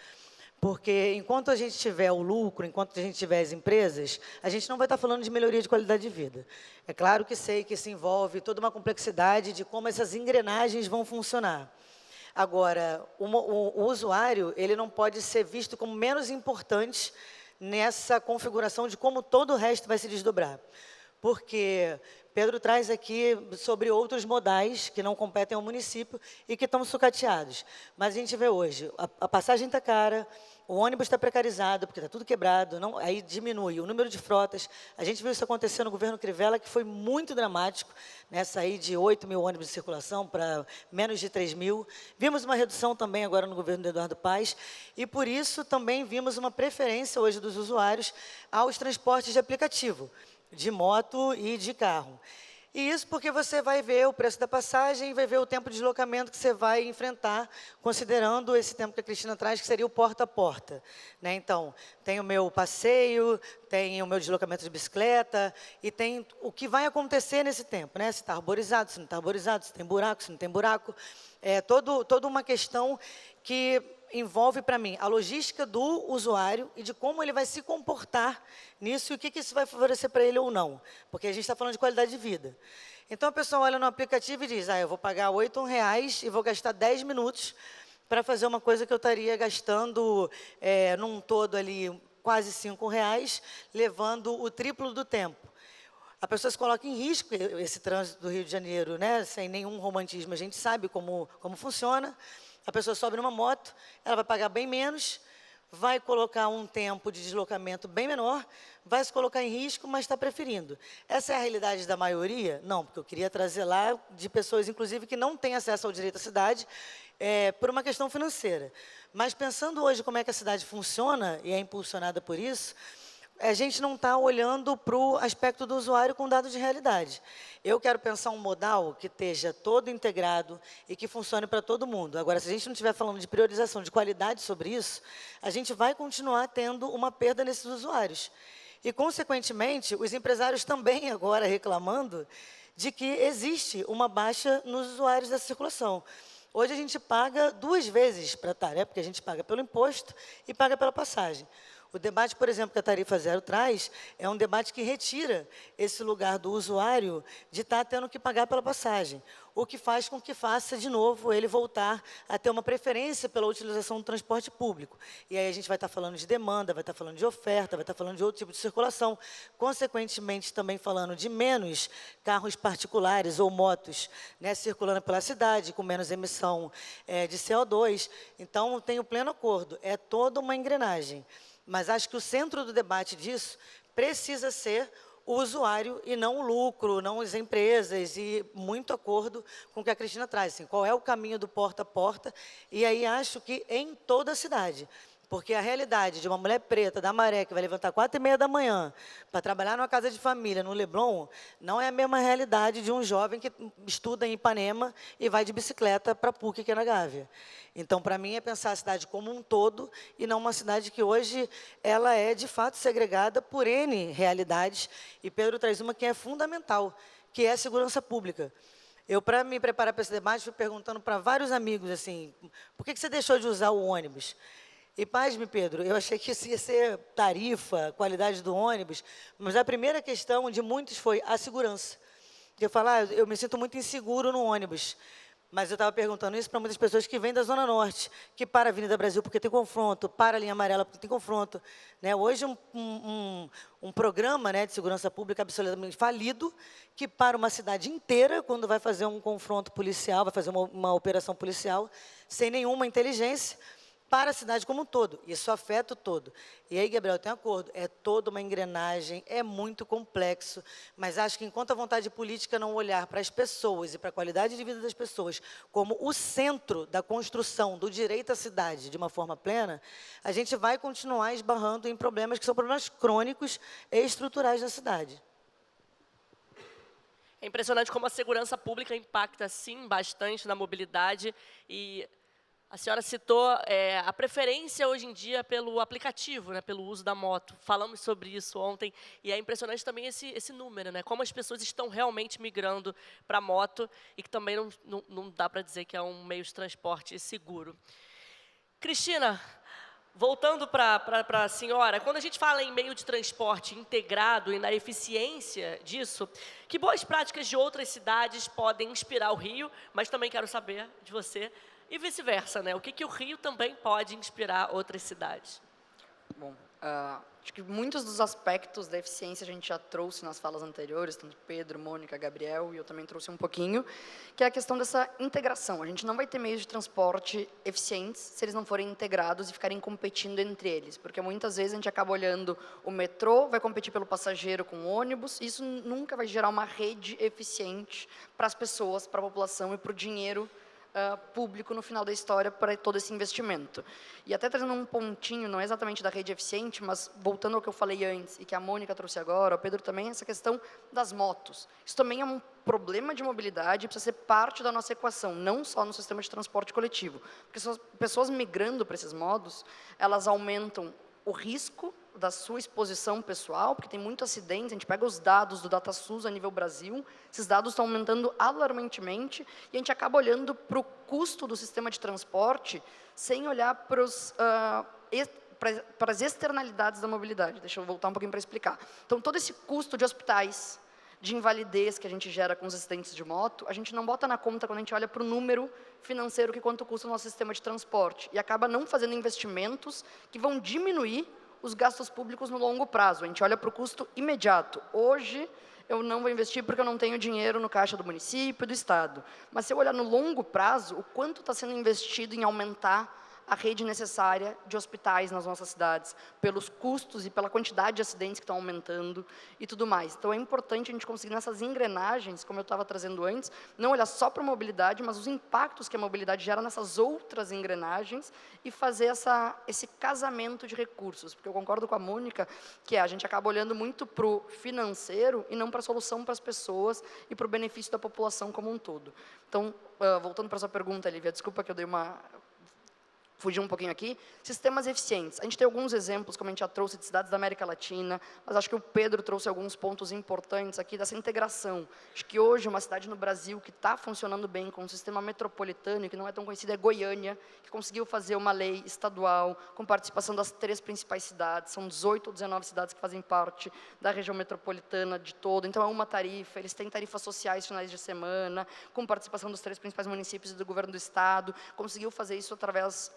C: Porque enquanto a gente tiver o lucro, enquanto a gente tiver as empresas, a gente não vai estar falando de melhoria de qualidade de vida. É claro que sei que isso envolve toda uma complexidade de como essas engrenagens vão funcionar. Agora, o usuário, ele não pode ser visto como menos importante nessa configuração de como todo o resto vai se desdobrar. Porque Pedro traz aqui sobre outros modais que não competem ao município e que estão sucateados. Mas a gente vê hoje, a passagem está cara, o ônibus está precarizado, porque está tudo quebrado, aí diminui o número de frotas. A gente viu isso acontecer no governo Crivella, que foi muito dramático, né, sair de 8 mil ônibus de circulação para menos de 3 mil. Vimos uma redução também agora no governo do Eduardo Paes, e por isso também vimos uma preferência hoje dos usuários aos transportes de aplicativo, de moto e de carro. E isso porque você vai ver o preço da passagem, vai ver o tempo de deslocamento que você vai enfrentar, considerando esse tempo que a Cristina traz, que seria o porta a porta, né? Então, tem o meu passeio, tem o meu deslocamento de bicicleta, e tem o que vai acontecer nesse tempo, né? Se está arborizado, se não está arborizado, se tem buraco, se não tem buraco. É toda uma questão que envolve, para mim, a logística do usuário e de como ele vai se comportar nisso e o que isso vai favorecer para ele ou não. Porque a gente está falando de qualidade de vida. Então, a pessoa olha no aplicativo e diz, eu vou pagar R$8 e vou gastar 10 minutos para fazer uma coisa que eu estaria gastando, num todo ali, quase R$5, levando o triplo do tempo. A pessoa se coloca em risco, esse trânsito do Rio de Janeiro, né, sem nenhum romantismo, a gente sabe como funciona. A pessoa sobe numa moto, ela vai pagar bem menos, vai colocar um tempo de deslocamento bem menor, vai se colocar em risco, mas está preferindo. Essa é a realidade da maioria? Não, porque eu queria trazer lá de pessoas, inclusive, que não têm acesso ao direito à cidade, por uma questão financeira. Mas pensando hoje como é que a cidade funciona, e é impulsionada por isso, a gente não está olhando para o aspecto do usuário com dados de realidade. Eu quero pensar um modal que esteja todo integrado e que funcione para todo mundo. Agora, se a gente não estiver falando de priorização, de qualidade sobre isso, a gente vai continuar tendo uma perda nesses usuários. E, consequentemente, os empresários também agora reclamando de que existe uma baixa nos usuários da circulação. Hoje a gente paga 2 vezes para estar, né? Porque a gente paga pelo imposto e paga pela passagem. O debate, por exemplo, que a Tarifa Zero traz, é um debate que retira esse lugar do usuário de estar tendo que pagar pela passagem, o que faz com que faça, de novo, ele voltar a ter uma preferência pela utilização do transporte público. E aí a gente vai estar falando de demanda, vai estar falando de oferta, vai estar falando de outro tipo de circulação, consequentemente também falando de menos carros particulares ou motos, né, circulando pela cidade, com menos emissão de CO2. Então, tenho pleno acordo, é toda uma engrenagem. Mas acho que o centro do debate disso precisa ser o usuário e não o lucro, não as empresas, e muito acordo com o que a Cristina traz, assim, qual é o caminho do porta a porta, e aí acho que em toda a cidade. Porque a realidade de uma mulher preta, da Maré, que vai levantar 4h30 da manhã para trabalhar numa casa de família, no Leblon, não é a mesma realidade de um jovem que estuda em Ipanema e vai de bicicleta para a PUC, que é na Gávea. Então, para mim, é pensar a cidade como um todo e não uma cidade que hoje ela é, de fato, segregada por N realidades. E Pedro traz uma que é fundamental, que é a segurança pública. Eu, para me preparar para esse debate, fui perguntando para vários amigos, assim, por que você deixou de usar o ônibus? E, pasme, Pedro, eu achei que isso ia ser tarifa, qualidade do ônibus, mas a primeira questão de muitos foi a segurança. Eu falo, eu me sinto muito inseguro no ônibus. Mas eu estava perguntando isso para muitas pessoas que vêm da Zona Norte, que para a Avenida Brasil porque tem confronto, para a linha amarela porque tem confronto. Né? Hoje, um programa, né, de segurança pública absolutamente falido, que para uma cidade inteira, quando vai fazer um confronto policial, vai fazer uma operação policial, sem nenhuma inteligência, para a cidade como um todo. Isso afeta o todo. E aí, Gabriel, eu tenho acordo, é toda uma engrenagem, é muito complexo, mas acho que enquanto a vontade política não olhar para as pessoas e para a qualidade de vida das pessoas como o centro da construção do direito à cidade de uma forma plena, a gente vai continuar esbarrando em problemas que são problemas crônicos e estruturais da cidade.
A: É impressionante como a segurança pública impacta, sim, bastante na mobilidade. E a senhora citou a preferência hoje em dia pelo aplicativo, né, pelo uso da moto. Falamos sobre isso ontem e é impressionante também esse número, né, como as pessoas estão realmente migrando para a moto e que também não dá para dizer que é um meio de transporte seguro. Cristina, voltando para a senhora, quando a gente fala em meio de transporte integrado e na eficiência disso, que boas práticas de outras cidades podem inspirar o Rio, mas também quero saber de você, e vice-versa, né? O que o Rio também pode inspirar outras cidades?
D: Bom, acho que muitos dos aspectos da eficiência a gente já trouxe nas falas anteriores, tanto Pedro, Mônica, Gabriel, e eu também trouxe um pouquinho, que é a questão dessa integração. A gente não vai ter meios de transporte eficientes se eles não forem integrados e ficarem competindo entre eles, porque muitas vezes a gente acaba olhando o metrô, vai competir pelo passageiro com o ônibus, e isso nunca vai gerar uma rede eficiente para as pessoas, para a população e para o dinheiro público no final da história para todo esse investimento. E até trazendo um pontinho, não é exatamente da rede eficiente, mas voltando ao que eu falei antes e que a Mônica trouxe agora, o Pedro também, essa questão das motos. Isso também é um problema de mobilidade, precisa ser parte da nossa equação, não só no sistema de transporte coletivo. Porque as pessoas migrando para esses modos, elas aumentam o risco da sua exposição pessoal, porque tem muito acidente, a gente pega os dados do DataSUS a nível Brasil, esses dados estão aumentando alarmantemente, e a gente acaba olhando para o custo do sistema de transporte, sem olhar para as externalidades da mobilidade. Deixa eu voltar um pouquinho para explicar. Então, todo esse custo de hospitais, de invalidez que a gente gera com os acidentes de moto, a gente não bota na conta quando a gente olha para o número financeiro que quanto custa o nosso sistema de transporte, e acaba não fazendo investimentos que vão diminuir os gastos públicos no longo prazo. A gente olha para o custo imediato. Hoje, eu não vou investir porque eu não tenho dinheiro no caixa do município e do Estado. Mas se eu olhar no longo prazo, o quanto está sendo investido em aumentar a rede necessária de hospitais nas nossas cidades, pelos custos e pela quantidade de acidentes que estão aumentando e tudo mais. Então, é importante a gente conseguir nessas engrenagens, como eu estava trazendo antes, não olhar só para a mobilidade, mas os impactos que a mobilidade gera nessas outras engrenagens e fazer esse casamento de recursos. Porque eu concordo com a Mônica, que a gente acaba olhando muito para o financeiro e não para a solução para as pessoas e para o benefício da população como um todo. Então, voltando para a sua pergunta, Lívia, desculpa que eu dei fugir um pouquinho aqui, sistemas eficientes. A gente tem alguns exemplos, como a gente já trouxe, de cidades da América Latina, mas acho que o Pedro trouxe alguns pontos importantes aqui dessa integração. Acho que hoje uma cidade no Brasil que está funcionando bem com um sistema metropolitano, e que não é tão conhecida, é Goiânia, que conseguiu fazer uma lei estadual com participação das 3 principais cidades, são 18 ou 19 cidades que fazem parte da região metropolitana de todo, então é uma tarifa, eles têm tarifas sociais finais de semana, com participação dos 3 principais municípios e do governo do estado, conseguiu fazer isso através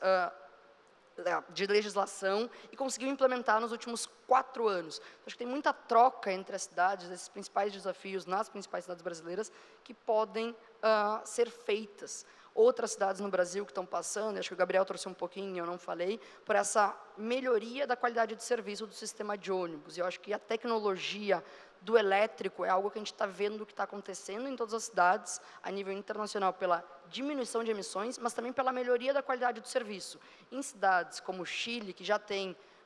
D: de legislação e conseguiu implementar nos últimos 4 anos. Acho que tem muita troca entre as cidades, esses principais desafios nas principais cidades brasileiras que podem ser feitas. Outras cidades no Brasil que estão passando, acho que o Gabriel trouxe um pouquinho, eu não falei, por essa melhoria da qualidade de serviço do sistema de ônibus. E eu acho que a tecnologia do elétrico é algo que a gente está vendo que está acontecendo em todas as cidades, a nível internacional, pela diminuição de emissões, mas também pela melhoria da qualidade do serviço. Em cidades como o Chile, que já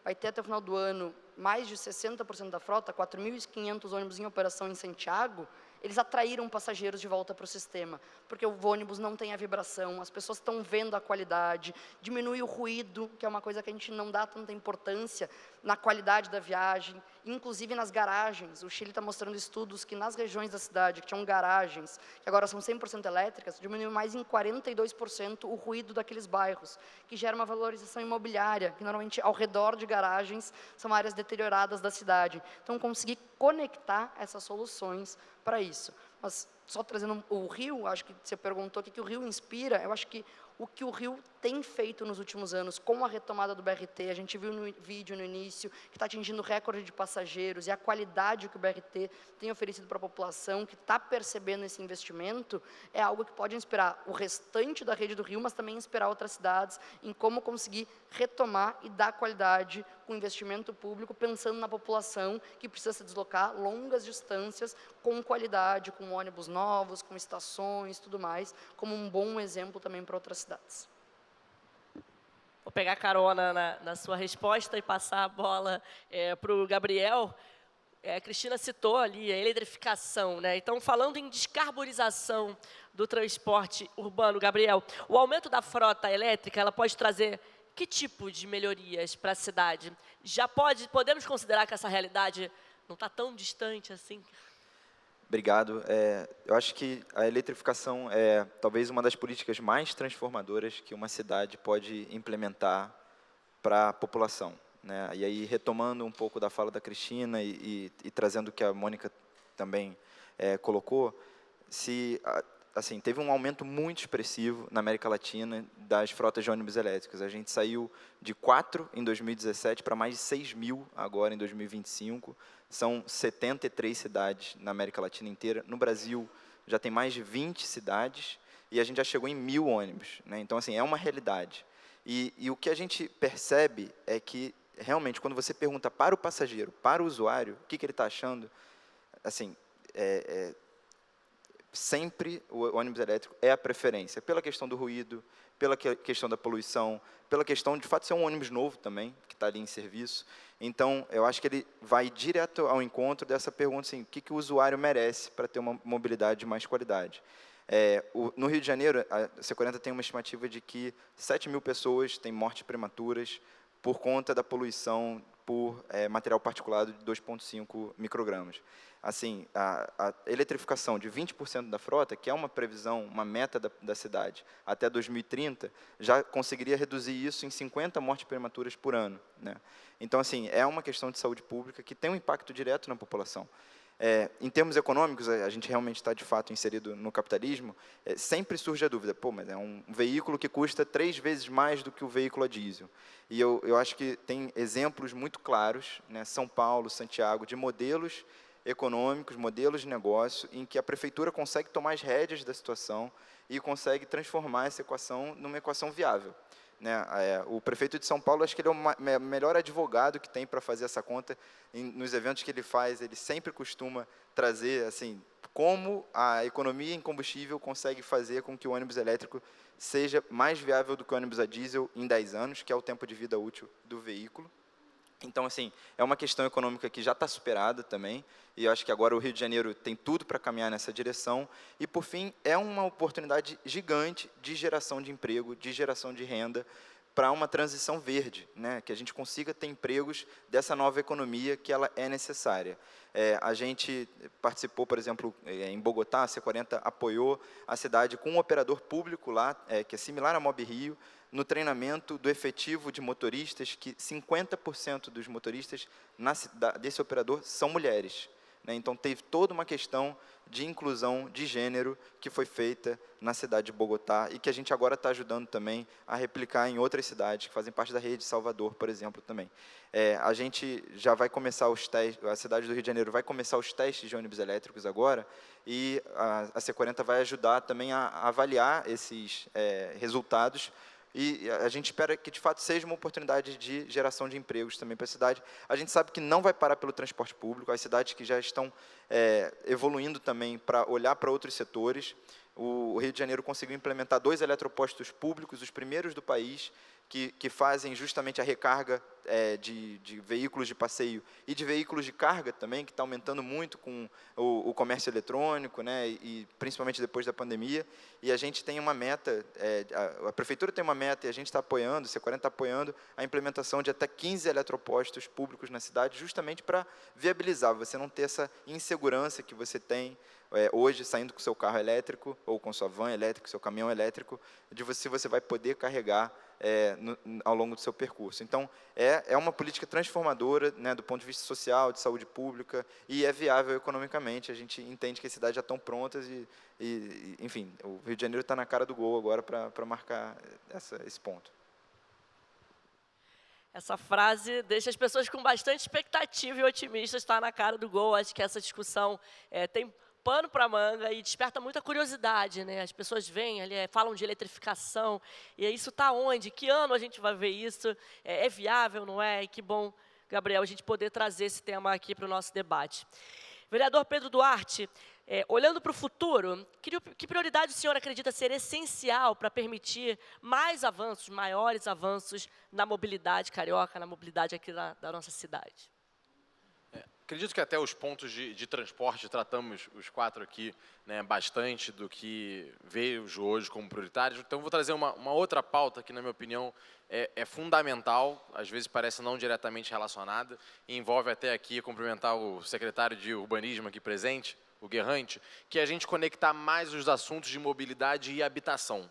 D: vai ter até o final do ano mais de 60% da frota, 4.500 ônibus em operação em Santiago, eles atraíram passageiros de volta para o sistema, porque o ônibus não tem a vibração, as pessoas estão vendo a qualidade, diminui o ruído, que é uma coisa que a gente não dá tanta importância na qualidade da viagem, inclusive nas garagens. O Chile está mostrando estudos que nas regiões da cidade, que tinham garagens, que agora são 100% elétricas, diminuiu mais em 42% o ruído daqueles bairros, que gera uma valorização imobiliária, que normalmente ao redor de garagens são áreas deterioradas da cidade. Então, conseguir conectar essas soluções para isso. Mas, só trazendo o Rio, acho que você perguntou o que o Rio inspira, eu acho que o que o Rio tem feito nos últimos anos com a retomada do BRT, a gente viu no vídeo no início, que está atingindo recorde de passageiros, e a qualidade que o BRT tem oferecido para a população, que está percebendo esse investimento, é algo que pode inspirar o restante da rede do Rio, mas também inspirar outras cidades em como conseguir retomar e dar qualidade com investimento público, pensando na população que precisa se deslocar longas distâncias com qualidade, com ônibus novos, com estações, tudo mais, como um bom exemplo também para outras cidades.
A: Vou pegar carona na sua resposta e passar a bola para o Gabriel. A Cristina citou ali a eletrificação, né? Então, falando em descarbonização do transporte urbano, Gabriel, o aumento da frota elétrica, ela pode trazer que tipo de melhorias para a cidade? Podemos considerar que essa realidade não está tão distante assim?
E: Obrigado. Eu acho que a eletrificação é talvez uma das políticas mais transformadoras que uma cidade pode implementar para a população, né? E aí, retomando um pouco da fala da Cristina e trazendo o que a Mônica também colocou, assim, teve um aumento muito expressivo na América Latina das frotas de ônibus elétricos. A gente saiu de 4 em 2017 para mais de 6.000 agora em 2025. São 73 cidades na América Latina inteira. No Brasil, já tem mais de 20 cidades e a gente já chegou em 1.000 ônibus, né? Então, assim, é uma realidade. E o que a gente percebe é que, realmente, quando você pergunta para o passageiro, para o usuário, o que ele está achando, assim, sempre o ônibus elétrico é a preferência, pela questão do ruído, pela questão da poluição, pela questão de fato ser um ônibus novo também, que está ali em serviço. Então, eu acho que ele vai direto ao encontro dessa pergunta, assim, o que o usuário merece para ter uma mobilidade de mais qualidade. No Rio de Janeiro, a C40 tem uma estimativa de que 7.000 pessoas têm mortes prematuras por conta da poluição por material particulado de 2,5 microgramas. Assim, a eletrificação de 20% da frota, que é uma previsão, uma meta da cidade, até 2030, já conseguiria reduzir isso em 50 mortes prematuras por ano, né? Então, assim, é uma questão de saúde pública que tem um impacto direto na população. Em termos econômicos, a gente realmente está, de fato, inserido no capitalismo, sempre surge a dúvida, pô, mas é um veículo que custa 3 vezes mais do que o veículo a diesel. E eu acho que tem exemplos muito claros, né, São Paulo, Santiago, de modelos econômicos, modelos de negócio, em que a prefeitura consegue tomar as rédeas da situação e consegue transformar essa equação numa equação viável. Né? O prefeito de São Paulo, acho que ele é o melhor advogado que tem para fazer essa conta. Nos eventos que ele faz, ele sempre costuma trazer assim, como a economia em combustível consegue fazer com que o ônibus elétrico seja mais viável do que o ônibus a diesel em 10 anos, que é o tempo de vida útil do veículo. Então, assim, é uma questão econômica que já está superada também, e eu acho que agora o Rio de Janeiro tem tudo para caminhar nessa direção. E, por fim, é uma oportunidade gigante de geração de emprego, de geração de renda, para uma transição verde, né? Que a gente consiga ter empregos dessa nova economia que ela é necessária. A gente participou, por exemplo, em Bogotá, a C40 apoiou a cidade com um operador público lá, que é similar à Mob Rio, no treinamento do efetivo de motoristas, que 50% dos motoristas desse operador são mulheres. Né? Então, teve toda uma questão de inclusão de gênero que foi feita na cidade de Bogotá e que a gente agora está ajudando também a replicar em outras cidades que fazem parte da rede de Salvador, por exemplo, também. A gente já vai começar os testes, a cidade do Rio de Janeiro vai começar os testes de ônibus elétricos agora, e a C40 vai ajudar também a avaliar esses resultados. E a gente espera que, de fato, seja uma oportunidade de geração de empregos também para a cidade. A gente sabe que não vai parar pelo transporte público, as cidades que já estão evoluindo também para olhar para outros setores. O Rio de Janeiro conseguiu implementar 2 eletropostos públicos, os primeiros do país, que fazem justamente a recarga de veículos de passeio e de veículos de carga também, que está aumentando muito com o comércio eletrônico, né, e principalmente depois da pandemia. E a gente tem uma meta, a prefeitura tem uma meta e a gente está apoiando, o C40 está apoiando a implementação de até 15 eletropostos públicos na cidade, justamente para viabilizar, você não ter essa insegurança que você tem hoje saindo com o seu carro elétrico, ou com sua van elétrica, seu caminhão elétrico, de se você vai poder carregar ao longo do seu percurso. Então, é uma política transformadora, né, do ponto de vista social, de saúde pública, e é viável economicamente. A gente entende que as cidades já estão prontas e enfim, o Rio de Janeiro está na cara do gol agora para marcar esse ponto.
A: Essa frase deixa as pessoas com bastante expectativa e otimistas, está na cara do gol. Acho que essa discussão tem pano para manga e desperta muita curiosidade, né? As pessoas vêm ali, falam de eletrificação, e isso está onde? Que ano a gente vai ver isso? É viável, não é? E que bom, Gabriel, a gente poder trazer esse tema aqui para o nosso debate. Vereador Pedro Duarte, olhando para o futuro, que prioridade o senhor acredita ser essencial para permitir mais avanços, maiores avanços na mobilidade carioca, na mobilidade aqui da nossa cidade?
B: Acredito que até os pontos de transporte, tratamos os 4 aqui, né, bastante do que veio hoje como prioritário. Então, vou trazer uma outra pauta que, na minha opinião, é fundamental, às vezes parece não diretamente relacionada, e envolve até aqui, cumprimentar o secretário de Urbanismo aqui presente, o Guerrante, que é a gente conectar mais os assuntos de mobilidade e habitação.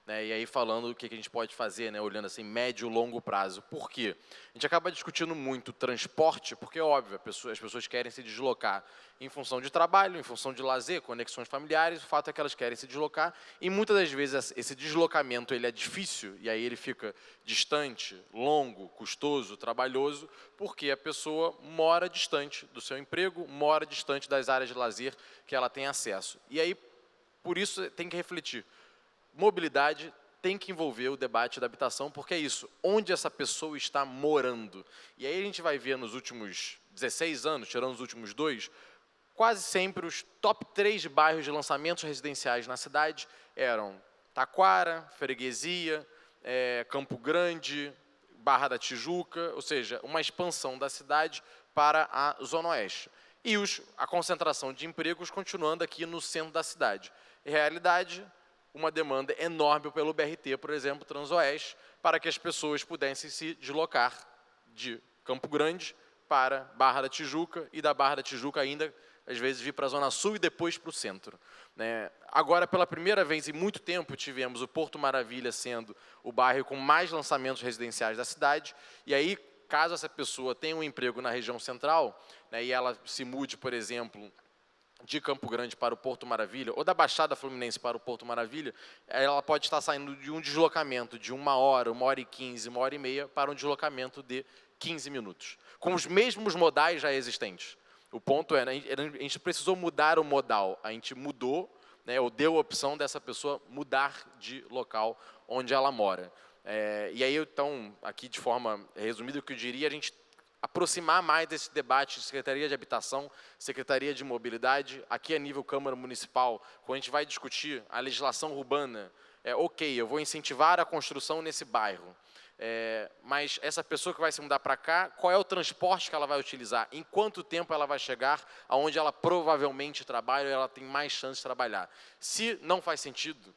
B: Né, e aí falando o que a gente pode fazer, né, olhando assim, médio e longo prazo. Por quê? A gente acaba discutindo muito transporte, porque, óbvio, as pessoas querem se deslocar em função de trabalho, em função de lazer, conexões familiares, o fato é que elas querem se deslocar, e muitas das vezes esse deslocamento ele é difícil, e aí ele fica distante, longo, custoso, trabalhoso, porque a pessoa mora distante do seu emprego, mora distante das áreas de lazer que ela tem acesso. E aí, por isso, tem que refletir. Mobilidade tem que envolver o debate da habitação, porque é isso, onde essa pessoa está morando. E aí a gente vai ver nos últimos 16 anos, tirando os últimos 2, quase sempre os top 3 bairros de lançamentos residenciais na cidade eram Taquara, Freguesia, Campo Grande, Barra da Tijuca, ou seja, uma expansão da cidade para a Zona Oeste. E a concentração de empregos continuando aqui no centro da cidade. Em realidade, uma demanda enorme pelo BRT, por exemplo, Transoeste, para que as pessoas pudessem se deslocar de Campo Grande para Barra da Tijuca e da Barra da Tijuca ainda, às vezes, vir para a Zona Sul e depois para o centro. Agora, pela primeira vez em muito tempo, tivemos o Porto Maravilha sendo o bairro com mais lançamentos residenciais da cidade, e aí, caso essa pessoa tenha um emprego na região central, e ela se mude, por exemplo, de Campo Grande para o Porto Maravilha, ou da Baixada Fluminense para o Porto Maravilha, ela pode estar saindo de um deslocamento de 1 hora, 1h15, 1h30, para um deslocamento de 15 minutos, com os mesmos modais já existentes. O ponto é, a gente precisou mudar o modal, a gente mudou, ou deu a opção dessa pessoa mudar de local onde ela mora. E aí, então, aqui de forma resumida, o que eu diria, a gente aproximar mais desse debate de Secretaria de Habitação, Secretaria de Mobilidade, aqui a nível Câmara Municipal, quando a gente vai discutir a legislação urbana, ok, eu vou incentivar a construção nesse bairro, mas essa pessoa que vai se mudar para cá, qual é o transporte que ela vai utilizar? Em quanto tempo ela vai chegar aonde ela provavelmente trabalha, ou ela tem mais chance de trabalhar? Se não faz sentido,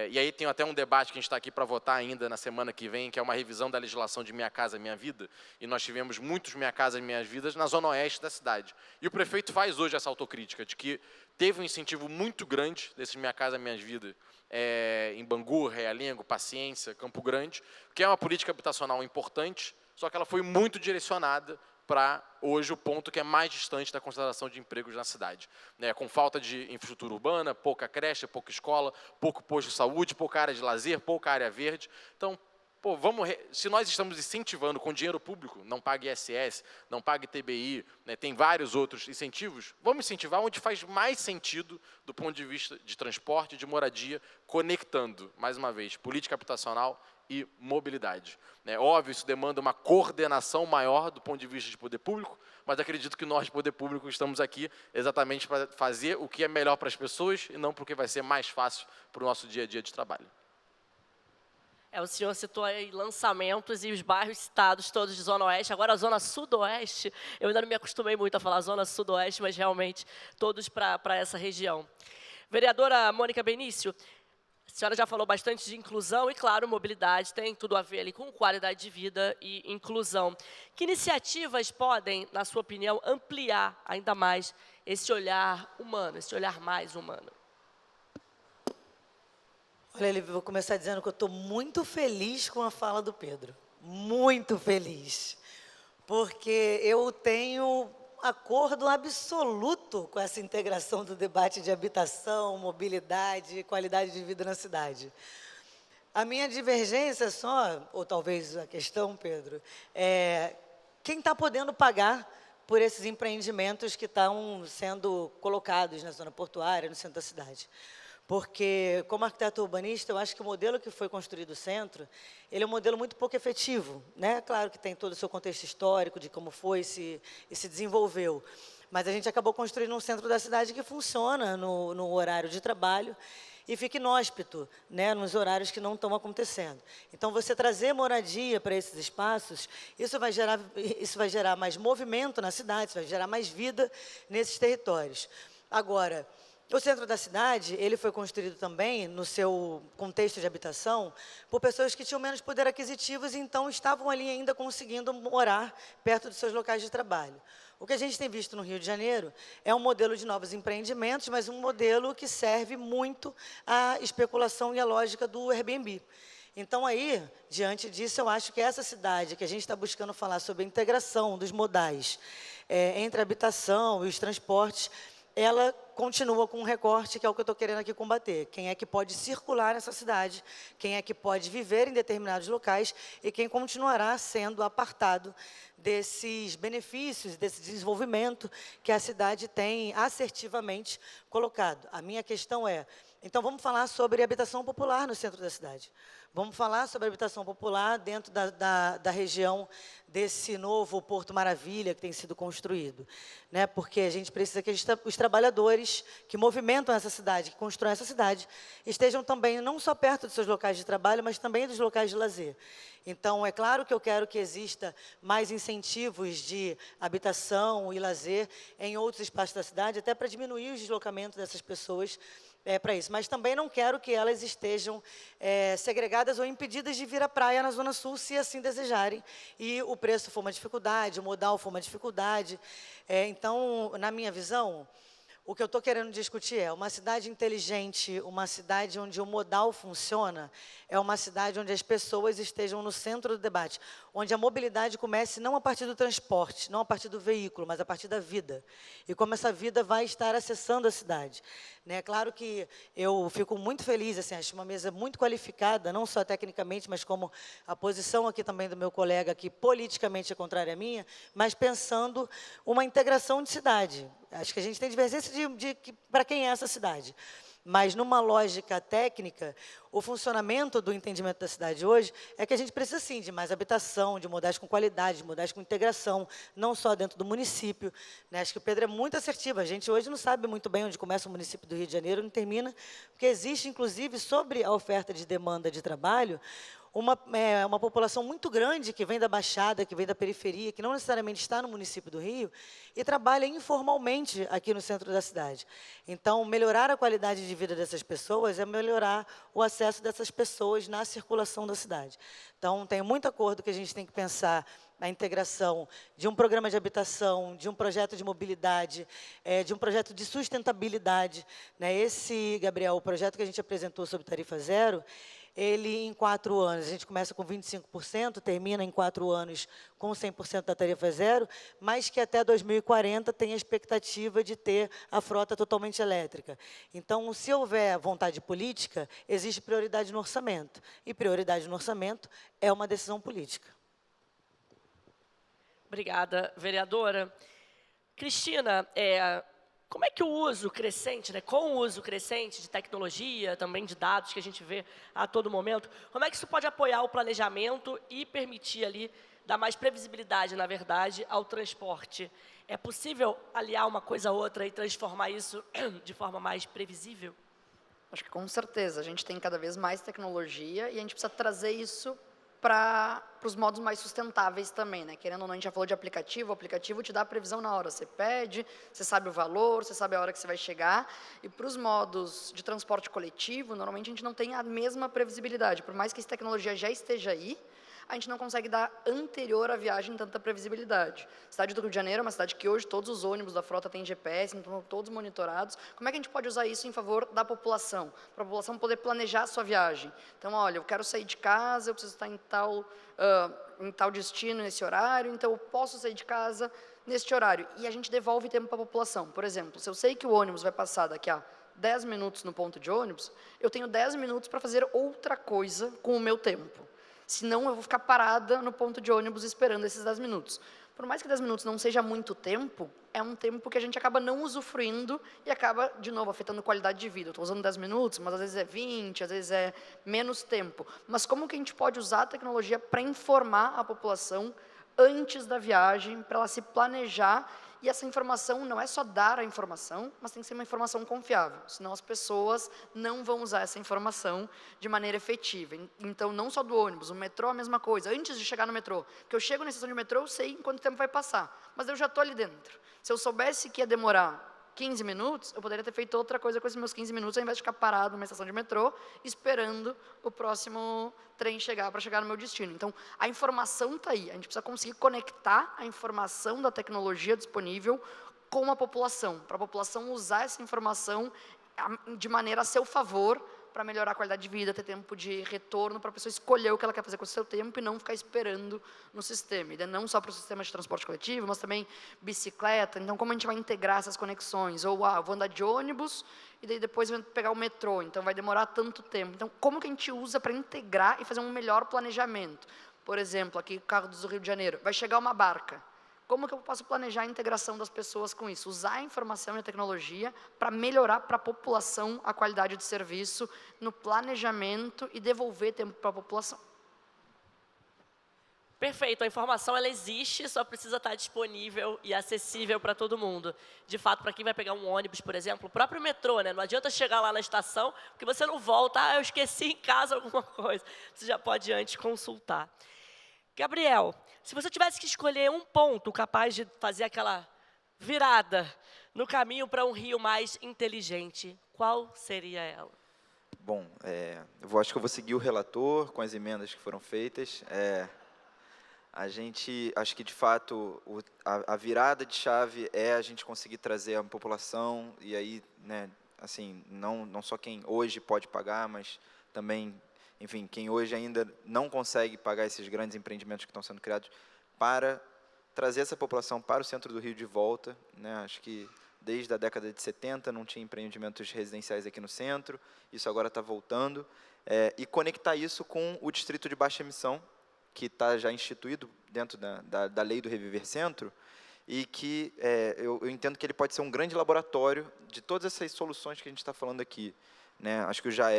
B: e aí tem até um debate que a gente está aqui para votar ainda na semana que vem, que é uma revisão da legislação de Minha Casa Minha Vida, e nós tivemos muitos Minha Casa Minha Vidas na zona oeste da cidade. E o prefeito faz hoje essa autocrítica, de que teve um incentivo muito grande desses Minha Casa Minha Vida, em Bangu, Realengo, Paciência, Campo Grande, que é uma política habitacional importante, só que ela foi muito direcionada para, hoje, o ponto que é mais distante da concentração de empregos na cidade. Com falta de infraestrutura urbana, pouca creche, pouca escola, pouco posto de saúde, pouca área de lazer, pouca área verde. Então, se nós estamos incentivando com dinheiro público, não pague ISS, não pague TBI, tem vários outros incentivos, vamos incentivar onde faz mais sentido do ponto de vista de transporte, de moradia, conectando, mais uma vez, política habitacional e mobilidade. Óbvio, isso demanda uma coordenação maior do ponto de vista de poder público, mas acredito que nós, de poder público, estamos aqui exatamente para fazer o que é melhor para as pessoas e não porque vai ser mais fácil para o nosso dia a dia de trabalho.
A: O senhor citou aí lançamentos e os bairros citados todos de Zona Oeste. Agora, a Zona Sudoeste, eu ainda não me acostumei muito a falar Zona Sudoeste, mas realmente todos para essa região. Vereadora Mônica Benício, a senhora já falou bastante de inclusão e, claro, mobilidade tem tudo a ver ali com qualidade de vida e inclusão. Que iniciativas podem, na sua opinião, ampliar ainda mais esse olhar humano, esse olhar mais humano?
C: Olha, Lívia, vou começar dizendo que eu estou muito feliz com a fala do Pedro. Muito feliz. Porque eu tenho acordo absoluto com essa integração do debate de habitação, mobilidade e qualidade de vida na cidade. A minha divergência só, ou talvez a questão, Pedro, é quem está podendo pagar por esses empreendimentos que estão sendo colocados na zona portuária, no centro da cidade. Porque, como arquiteto urbanista, eu acho que o modelo que foi construído no centro, ele é um modelo muito pouco efetivo, Claro que tem todo o seu contexto histórico de como foi e se desenvolveu, mas a gente acabou construindo um centro da cidade que funciona no horário de trabalho e fica inóspito, nos horários que não estão acontecendo. Então, você trazer moradia para esses espaços, isso vai gerar mais movimento na cidade, isso vai gerar mais vida nesses territórios. Agora, o centro da cidade, ele foi construído também, no seu contexto de habitação, por pessoas que tinham menos poder aquisitivo e, então, estavam ali ainda conseguindo morar perto dos seus locais de trabalho. O que a gente tem visto no Rio de Janeiro é um modelo de novos empreendimentos, mas um modelo que serve muito à especulação e à lógica do Airbnb. Então, aí, diante disso, eu acho que essa cidade que a gente está buscando falar sobre a integração dos modais entre a habitação e os transportes, ela continua com um recorte, que é o que eu estou querendo aqui combater. Quem é que pode circular nessa cidade, quem é que pode viver em determinados locais e quem continuará sendo apartado desses benefícios, desse desenvolvimento que a cidade tem assertivamente colocado. A minha questão é, então vamos falar sobre habitação popular no centro da cidade. Vamos falar sobre habitação popular dentro da região desse novo Porto Maravilha que tem sido construído, né? Porque a gente precisa que os trabalhadores que movimentam essa cidade, que constroem essa cidade, estejam também não só perto dos seus locais de trabalho, mas também dos locais de lazer. Então, é claro que eu quero que exista mais incentivos de habitação e lazer em outros espaços da cidade, até para diminuir o deslocamento dessas pessoas para isso. Mas também não quero que elas estejam segregadas ou impedidas de vir à praia na Zona Sul, se assim desejarem, e o preço for uma dificuldade, o modal for uma dificuldade. Então, na minha visão, o que eu estou querendo discutir é uma cidade inteligente, uma cidade onde o modal funciona, é uma cidade onde as pessoas estejam no centro do debate, onde a mobilidade comece não a partir do transporte, não a partir do veículo, mas a partir da vida. E como essa vida vai estar acessando a cidade. Né? Claro que eu fico muito feliz, assim, acho uma mesa muito qualificada, não só tecnicamente, mas como a posição aqui também do meu colega, que politicamente é contrária à minha, mas pensando uma integração de cidade. Acho que a gente tem divergência para quem é essa cidade. Mas, numa lógica técnica, o funcionamento do entendimento da cidade hoje é que a gente precisa, sim, de mais habitação, de modagens com qualidade, de modagens com integração, não só dentro do município. Né? Acho que o Pedro é muito assertivo. A gente hoje não sabe muito bem onde começa o município do Rio de Janeiro e onde termina, porque existe, inclusive, sobre a oferta de demanda de trabalho, uma população muito grande que vem da Baixada, que vem da periferia, que não necessariamente está no município do Rio, e trabalha informalmente aqui no centro da cidade. Então, melhorar a qualidade de vida dessas pessoas é melhorar o acesso dessas pessoas na circulação da cidade. Então, tenho muito acordo que a gente tem que pensar a integração de um programa de habitação, de um projeto de mobilidade, de um projeto de sustentabilidade. Né? Esse, Gabriel, o projeto que a gente apresentou sobre tarifa zero, ele, em 4 anos, a gente começa com 25%, termina em 4 anos com 100% da tarifa zero, mas que até 2040 tem a expectativa de ter a frota totalmente elétrica. Então, se houver vontade política, existe prioridade no orçamento. E prioridade no orçamento é uma decisão política.
A: Obrigada, vereadora. Cristina, como é que o uso crescente, né, com o uso crescente de tecnologia, também de dados que a gente vê a todo momento, como é que isso pode apoiar o planejamento e permitir ali, dar mais previsibilidade, na verdade, ao transporte? É possível aliar uma coisa a outra e transformar isso de forma mais previsível?
D: Acho que com certeza. A gente tem cada vez mais tecnologia e a gente precisa trazer isso para os modos mais sustentáveis também, né? Querendo ou não, a gente já falou de aplicativo, o aplicativo te dá a previsão na hora, você pede, você sabe o valor, você sabe a hora que você vai chegar, e para os modos de transporte coletivo, normalmente a gente não tem a mesma previsibilidade, por mais que essa tecnologia já esteja aí, a gente não consegue dar anterior à viagem tanta previsibilidade. A cidade do Rio de Janeiro é uma cidade que hoje todos os ônibus da frota têm GPS, então todos monitorados. Como é que a gente pode usar isso em favor da população? Para a população poder planejar a sua viagem. Então, olha, eu quero sair de casa, eu preciso estar em tal destino nesse horário, então eu posso sair de casa neste horário. E a gente devolve tempo para a população. Por exemplo, se eu sei que o ônibus vai passar daqui a 10 minutos no ponto de ônibus, eu tenho 10 minutos para fazer outra coisa com o meu tempo. Senão, eu vou ficar parada no ponto de ônibus esperando esses 10 minutos. Por mais que 10 minutos não seja muito tempo, é um tempo que a gente acaba não usufruindo e acaba, de novo, afetando a qualidade de vida. Eu estou usando 10 minutos, mas às vezes é 20, às vezes é menos tempo. Mas como que a gente pode usar a tecnologia para informar a população antes da viagem, para ela se planejar? E essa informação não é só dar a informação, mas tem que ser uma informação confiável, senão as pessoas não vão usar essa informação de maneira efetiva. Então, não só do ônibus, o metrô é a mesma coisa. Antes de chegar no metrô, porque eu chego na estação de metrô, eu sei em quanto tempo vai passar, mas eu já estou ali dentro. Se eu soubesse que ia demorar 15 minutos, eu poderia ter feito outra coisa com esses meus 15 minutos, ao invés de ficar parado numa estação de metrô, esperando o próximo trem chegar, para chegar no meu destino. Então, a informação está aí. A gente precisa conseguir conectar a informação da tecnologia disponível com a população, para a população usar essa informação de maneira a seu favor, para melhorar a qualidade de vida, ter tempo de retorno, para a pessoa escolher o que ela quer fazer com o seu tempo e não ficar esperando no sistema. E não só para o sistema de transporte coletivo, mas também bicicleta. Então, como a gente vai integrar essas conexões? Ou, eu vou andar de ônibus e daí depois vou pegar o metrô, então vai demorar tanto tempo. Então, como que a gente usa para integrar e fazer um melhor planejamento? Por exemplo, aqui, Carros do Rio de Janeiro, vai chegar uma barca. Como que eu posso planejar a integração das pessoas com isso? Usar a informação e a tecnologia para melhorar para a população a qualidade de serviço no planejamento e devolver tempo para a população.
A: Perfeito, a informação ela existe, só precisa estar disponível e acessível para todo mundo. De fato, para quem vai pegar um ônibus, por exemplo, o próprio metrô, né? Não adianta chegar lá na estação, porque você não volta, eu esqueci em casa alguma coisa. Você já pode antes consultar. Gabriel, se você tivesse que escolher um ponto capaz de fazer aquela virada no caminho para um Rio mais inteligente, qual seria ela?
E: Bom, acho que eu vou seguir o relator com as emendas que foram feitas. Acho que, de fato, a virada de chave é a gente conseguir trazer a população, e aí, né, assim, não só quem hoje pode pagar, mas também, enfim, quem hoje ainda não consegue pagar esses grandes empreendimentos que estão sendo criados, para trazer essa população para o centro do Rio de volta, né? Acho que desde a década de 70 não tinha empreendimentos residenciais aqui no centro, isso agora está voltando, e conectar isso com o distrito de baixa emissão, que está já instituído dentro da lei do Reviver Centro, e que eu entendo que ele pode ser um grande laboratório de todas essas soluções que a gente está falando aqui, né? Acho que já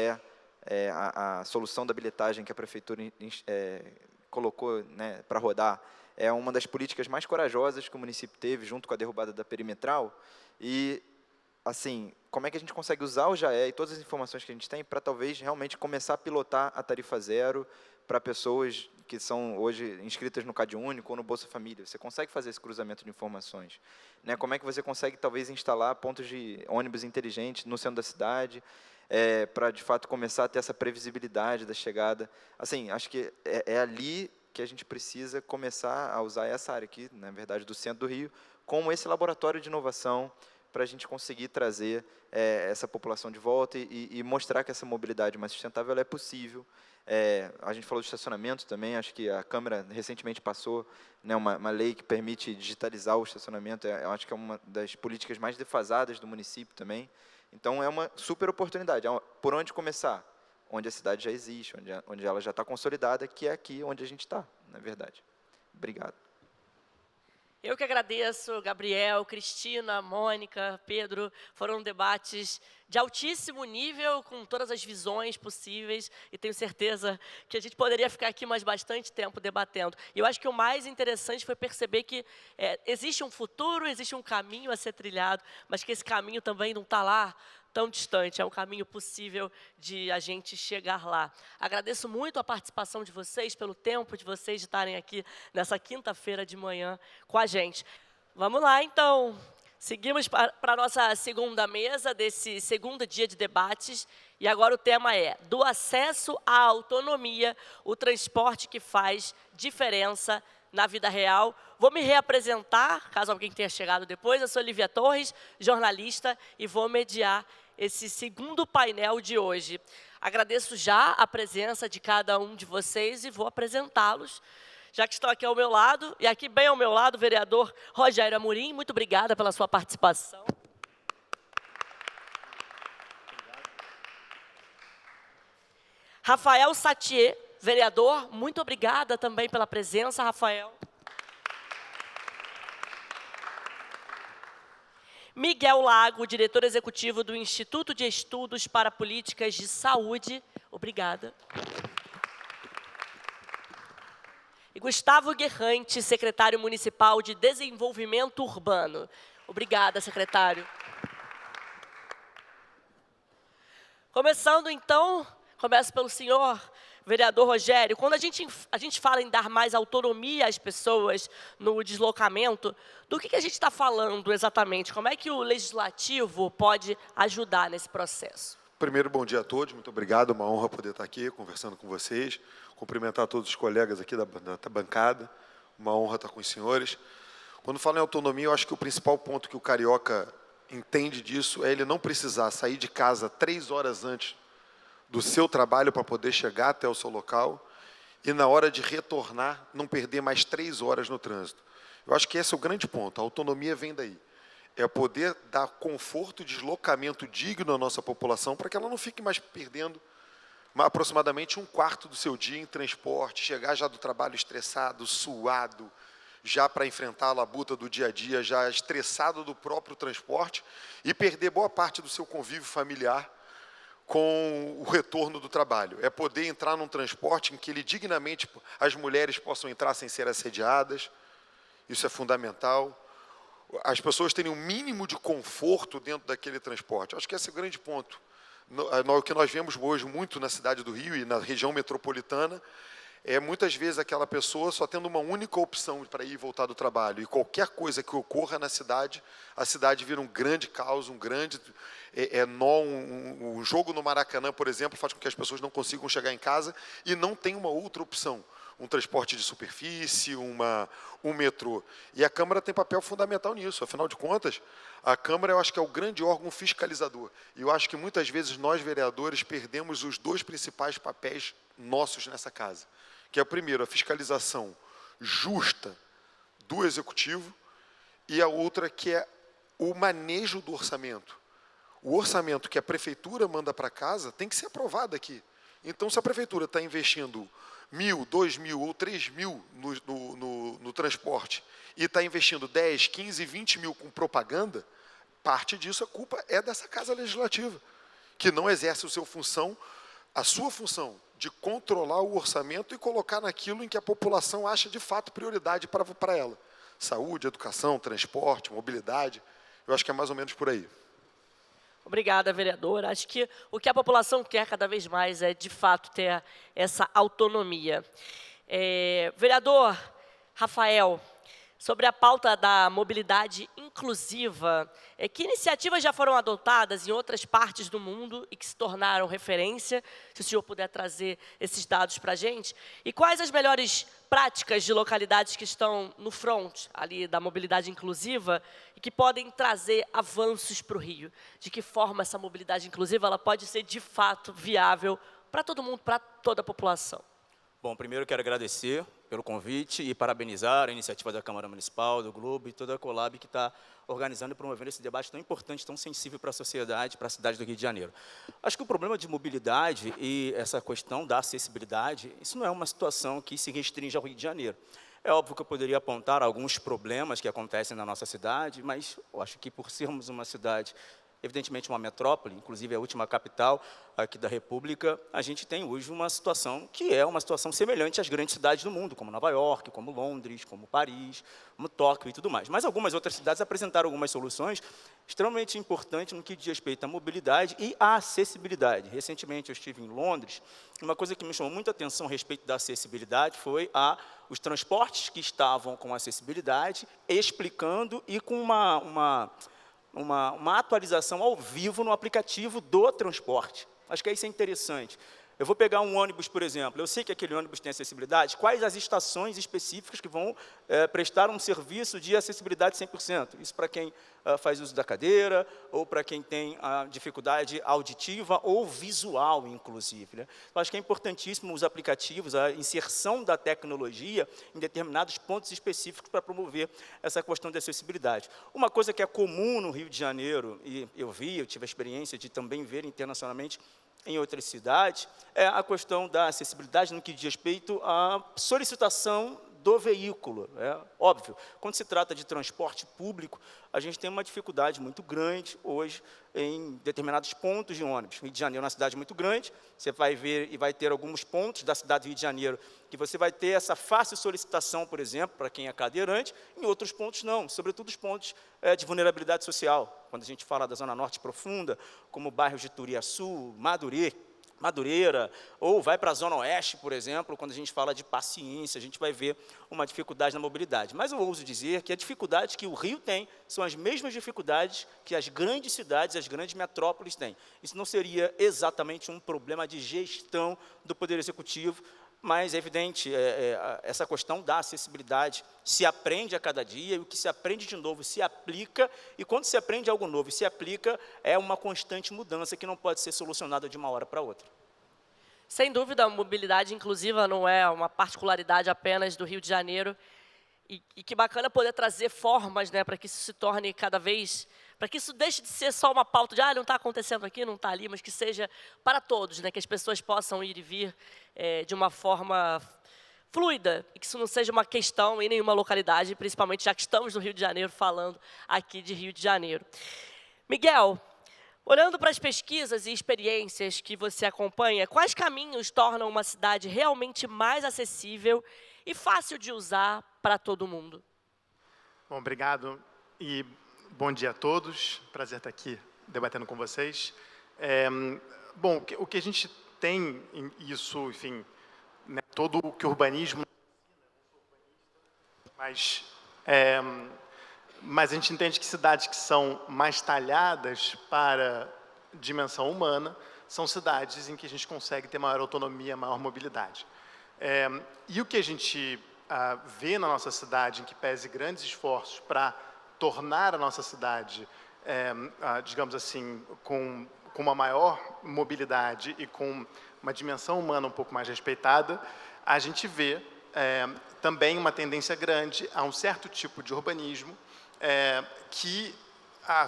E: a solução da bilhetagem que a Prefeitura colocou, né, para rodar, é uma das políticas mais corajosas que o município teve, junto com a derrubada da perimetral, e, assim, como é que a gente consegue usar o JAE e todas as informações que a gente tem para, talvez, realmente começar a pilotar a tarifa zero para pessoas que são hoje inscritas no CadÚnico ou no Bolsa Família. Você consegue fazer esse cruzamento de informações, né? Como é que você consegue, talvez, instalar pontos de ônibus inteligentes no centro da cidade, para, de fato, começar a ter essa previsibilidade da chegada. Assim, acho que é ali que a gente precisa começar a usar essa área aqui, na verdade, do centro do Rio, como esse laboratório de inovação, para a gente conseguir trazer essa população de volta e mostrar que essa mobilidade mais sustentável ela é possível. A gente falou de estacionamento também, acho que a Câmara recentemente passou, né, uma lei que permite digitalizar o estacionamento, eu acho que é uma das políticas mais defasadas do município também. Então, é uma super oportunidade. Por onde começar? Onde a cidade já existe, onde ela já está consolidada, que é aqui onde a gente está, na verdade. Obrigado.
A: Eu que agradeço, Gabriel, Cristina, Mônica, Pedro. Foram debates de altíssimo nível, com todas as visões possíveis, e tenho certeza que a gente poderia ficar aqui mais bastante tempo debatendo. E eu acho que o mais interessante foi perceber que existe um futuro, existe um caminho a ser trilhado, mas que esse caminho também não está lá tão distante, é um caminho possível de a gente chegar lá. Agradeço muito a participação de vocês, pelo tempo de vocês de estarem aqui nessa quinta-feira de manhã com a gente. Vamos lá, então. Seguimos para a nossa segunda mesa desse segundo dia de debates. E agora o tema é: do acesso à autonomia, o transporte que faz diferença na vida real. Vou me reapresentar, caso alguém tenha chegado depois. Eu sou Lívia Torres, jornalista, e vou mediar esse segundo painel de hoje. Agradeço já a presença de cada um de vocês e vou apresentá-los, já que estão aqui ao meu lado. E aqui bem ao meu lado, o vereador Rogério Amorim. Muito obrigada pela sua participação. Rafael Satier, vereador, muito obrigada também pela presença, Rafael. Miguel Lago, diretor executivo do Instituto de Estudos para Políticas de Saúde. Obrigada. E Gustavo Guerrante, secretário municipal de Desenvolvimento Urbano. Obrigada, secretário. Começando, então, começo pelo senhor vereador Rogério. Quando a gente fala em dar mais autonomia às pessoas no deslocamento, do que a gente está falando exatamente? Como é que o legislativo pode ajudar nesse processo?
F: Primeiro, bom dia a todos. Muito obrigado. Uma honra poder estar aqui conversando com vocês. Cumprimentar todos os colegas aqui da bancada. Uma honra estar com os senhores. Quando falo em autonomia, eu acho que o principal ponto que o carioca entende disso é ele não precisar sair de casa 3 horas antes do seu trabalho para poder chegar até o seu local e, na hora de retornar, não perder mais 3 horas no trânsito. Eu acho que esse é o grande ponto, a autonomia vem daí. É poder dar conforto e deslocamento digno à nossa população para que ela não fique mais perdendo aproximadamente 1/4 do seu dia em transporte, chegar já do trabalho estressado, suado, já para enfrentar a labuta do dia a dia, já estressado do próprio transporte e perder boa parte do seu convívio familiar com o retorno do trabalho. É poder entrar num transporte em que ele dignamente, as mulheres possam entrar sem ser assediadas, isso é fundamental. As pessoas terem um mínimo de conforto dentro daquele transporte. Acho que esse é o grande ponto. O que nós vemos hoje muito na cidade do Rio e na região metropolitana é muitas vezes aquela pessoa só tendo uma única opção para ir e voltar do trabalho. E qualquer coisa que ocorra na cidade, a cidade vira um grande caos, um grande nó, um jogo no Maracanã, por exemplo, faz com que as pessoas não consigam chegar em casa e não tem uma outra opção. Um transporte de superfície, um metrô. E a Câmara tem papel fundamental nisso. Afinal de contas, a Câmara, eu acho que é o grande órgão fiscalizador. E eu acho que muitas vezes nós, vereadores, perdemos os 2 principais papéis nossos nessa casa. Que é, primeiro, a fiscalização justa do Executivo e a outra que é o manejo do orçamento. O orçamento que a Prefeitura manda para casa tem que ser aprovado aqui. Então, se a Prefeitura está investindo 1.000, 2.000 ou 3.000 no transporte e está investindo 10, 15, 20 mil com propaganda, parte disso, a culpa é dessa Casa Legislativa, que não exerce a sua função de controlar o orçamento e colocar naquilo em que a população acha de fato prioridade para ela. Saúde, educação, transporte, mobilidade, eu acho que é mais ou menos por aí.
A: Obrigada, vereadora. Acho que o que a população quer cada vez mais é, de fato, ter essa autonomia. Vereador Rafael, sobre a pauta da mobilidade inclusiva, que iniciativas já foram adotadas em outras partes do mundo e que se tornaram referência? Se o senhor puder trazer esses dados para a gente. E quais as melhores práticas de localidades que estão no front ali da mobilidade inclusiva e que podem trazer avanços para o Rio? De que forma essa mobilidade inclusiva ela pode ser, de fato, viável para todo mundo, para toda a população?
G: Bom, primeiro quero agradecer pelo convite e parabenizar a iniciativa da Câmara Municipal, do Globo e toda a Colab que está organizando e promovendo esse debate tão importante, tão sensível para a sociedade, para a cidade do Rio de Janeiro. Acho que o problema de mobilidade e essa questão da acessibilidade, isso não é uma situação que se restringe ao Rio de Janeiro. É óbvio que eu poderia apontar alguns problemas que acontecem na nossa cidade, mas eu acho que por sermos uma cidade, evidentemente uma metrópole, inclusive a última capital aqui da República, a gente tem hoje uma situação que é uma situação semelhante às grandes cidades do mundo, como Nova York, como Londres, como Paris, como Tóquio e tudo mais. Mas algumas outras cidades apresentaram algumas soluções extremamente importantes no que diz respeito à mobilidade e à acessibilidade. Recentemente eu estive em Londres, e uma coisa que me chamou muita atenção a respeito da acessibilidade foi os transportes que estavam com acessibilidade, explicando e com uma atualização ao vivo no aplicativo do transporte. Acho que isso é interessante. Eu vou pegar um ônibus, por exemplo, eu sei que aquele ônibus tem acessibilidade, quais as estações específicas que vão prestar um serviço de acessibilidade 100%? Isso para quem faz uso da cadeira, ou para quem tem dificuldade auditiva ou visual, inclusive, né? Eu acho que é importantíssimo os aplicativos, a inserção da tecnologia em determinados pontos específicos para promover essa questão de acessibilidade. Uma coisa que é comum no Rio de Janeiro, e eu tive a experiência de também ver internacionalmente, em outras cidades, é a questão da acessibilidade no que diz respeito à solicitação do veículo. É óbvio, quando se trata de transporte público, a gente tem uma dificuldade muito grande hoje em determinados pontos de ônibus. Rio de Janeiro é uma cidade muito grande, você vai ver e vai ter alguns pontos da cidade do Rio de Janeiro que você vai ter essa fácil solicitação, por exemplo, para quem é cadeirante, em outros pontos não, sobretudo os pontos de vulnerabilidade social. Quando a gente fala da Zona Norte profunda, como bairros de Turiaçu, Madureira, ou vai para a Zona Oeste, por exemplo, quando a gente fala de paciência, a gente vai ver uma dificuldade na mobilidade. Mas eu ouso dizer que a dificuldade que o Rio tem são as mesmas dificuldades que as grandes cidades, as grandes metrópoles têm. Isso não seria exatamente um problema de gestão do Poder Executivo, mas é evidente, essa questão da acessibilidade se aprende a cada dia, e o que se aprende de novo se aplica, e quando se aprende algo novo e se aplica, é uma constante mudança que não pode ser solucionada de uma hora para outra.
A: Sem dúvida, a mobilidade inclusiva não é uma particularidade apenas do Rio de Janeiro. E que bacana poder trazer formas, né, para que isso se torne cada vez... Para que isso deixe de ser só uma pauta de não está acontecendo aqui, não está ali, mas que seja para todos, né, que as pessoas possam ir e vir de uma forma fluida, e que isso não seja uma questão em nenhuma localidade, principalmente já que estamos no Rio de Janeiro, falando aqui de Rio de Janeiro. Miguel, olhando para as pesquisas e experiências que você acompanha, quais caminhos tornam uma cidade realmente mais acessível e fácil de usar para todo mundo?
H: Bom, obrigado e bom dia a todos. Prazer estar aqui debatendo com vocês. Bom, o que a gente tem isso, enfim, né, todo o que o urbanismo... Mas a gente entende que cidades que são mais talhadas para dimensão humana são cidades em que a gente consegue ter maior autonomia, maior mobilidade. E o que a gente vê na nossa cidade, em que pese grandes esforços para tornar a nossa cidade, digamos assim, com uma maior mobilidade e com uma dimensão humana um pouco mais respeitada, a gente vê também uma tendência grande a um certo tipo de urbanismo que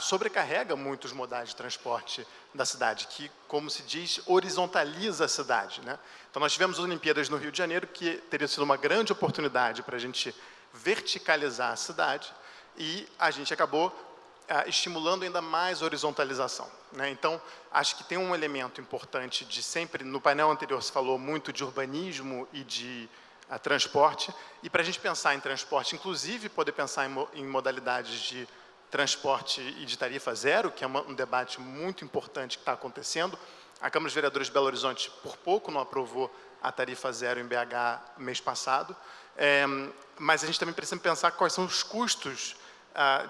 H: sobrecarrega muitos modais de transporte da cidade, que, como se diz, horizontaliza a cidade, né? Então, nós tivemos as Olimpíadas no Rio de Janeiro, que teria sido uma grande oportunidade para a gente verticalizar a cidade, e a gente acabou estimulando ainda mais a horizontalização, né? Então, acho que tem um elemento importante de sempre, no painel anterior se falou muito de urbanismo e de transporte, e para a gente pensar em transporte, inclusive poder pensar em modalidades de transporte e de tarifa zero, que é um debate muito importante que está acontecendo. A Câmara dos Vereadores de Belo Horizonte, por pouco, não aprovou a tarifa zero em BH mês passado, mas a gente também precisa pensar quais são os custos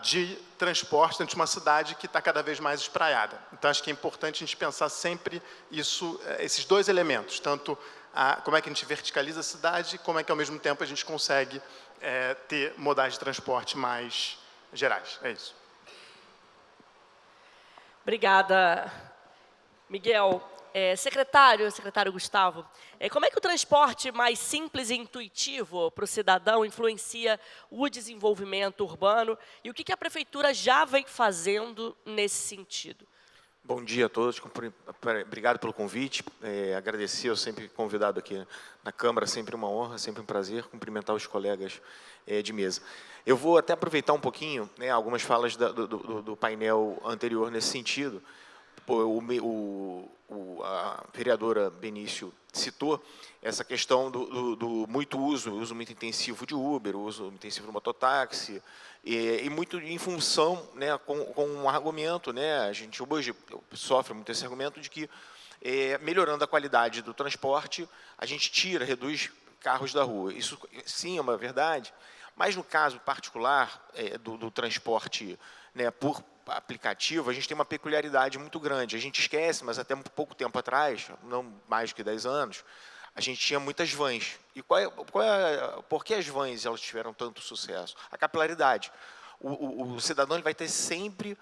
H: de transporte dentro de uma cidade que está cada vez mais espraiada. Então, acho que é importante a gente pensar sempre esses dois elementos, tanto como é que a gente verticaliza a cidade, como é que, ao mesmo tempo, a gente consegue ter modais de transporte mais gerais. É isso.
A: Obrigada, Miguel. Secretário Gustavo, como é que o transporte mais simples e intuitivo para o cidadão influencia o desenvolvimento urbano e o que a Prefeitura já vem fazendo nesse sentido?
I: Bom dia a todos, obrigado pelo convite, agradecer, eu sempre convidado aqui na Câmara, sempre uma honra, sempre um prazer, cumprimentar os colegas de mesa. Eu vou até aproveitar um pouquinho, né, algumas falas do painel anterior nesse sentido. A vereadora Benício citou essa questão do muito uso muito intensivo de Uber, o uso intensivo do mototáxi, e muito em função, né, com um argumento, né, a gente hoje sofre muito esse argumento de que, melhorando a qualidade do transporte, a gente reduz carros da rua. Isso, sim, é uma verdade, mas no caso particular do transporte, né, por aplicativo, a gente tem uma peculiaridade muito grande. A gente esquece, mas até pouco tempo atrás, não mais do que 10 anos, a gente tinha muitas vans. E por que as vans elas tiveram tanto sucesso? A capilaridade. O cidadão ele vai ter sempre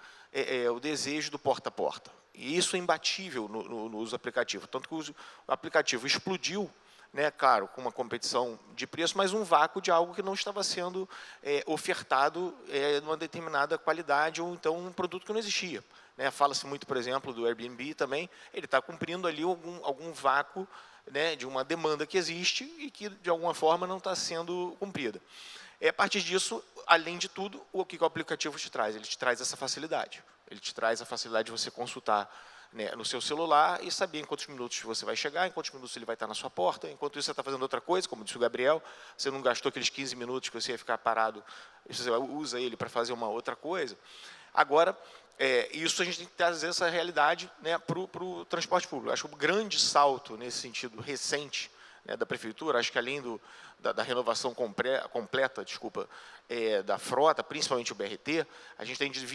I: o desejo do porta a porta. E isso é imbatível no uso do aplicativo. Tanto que o aplicativo explodiu, né, claro, com uma competição de preço, mas um vácuo de algo que não estava sendo ofertado numa determinada qualidade, ou então um produto que não existia, né? Fala-se muito, por exemplo, do Airbnb também, ele está cumprindo ali algum vácuo, né, de uma demanda que existe e que, de alguma forma, não está sendo cumprida. A partir disso, além de tudo, o que o aplicativo te traz? Ele te traz essa facilidade. Ele te traz a facilidade de você consultar, né, no seu celular e saber em quantos minutos você vai chegar, em quantos minutos ele vai estar na sua porta, enquanto isso você está fazendo outra coisa, como disse o Gabriel, você não gastou aqueles 15 minutos que você ia ficar parado, você usa ele para fazer uma outra coisa. Agora, isso a gente tem que trazer essa realidade, né, para o transporte público. Acho que o grande salto nesse sentido recente, né, da Prefeitura, acho que além da renovação completa, da frota, principalmente o BRT, a gente tem de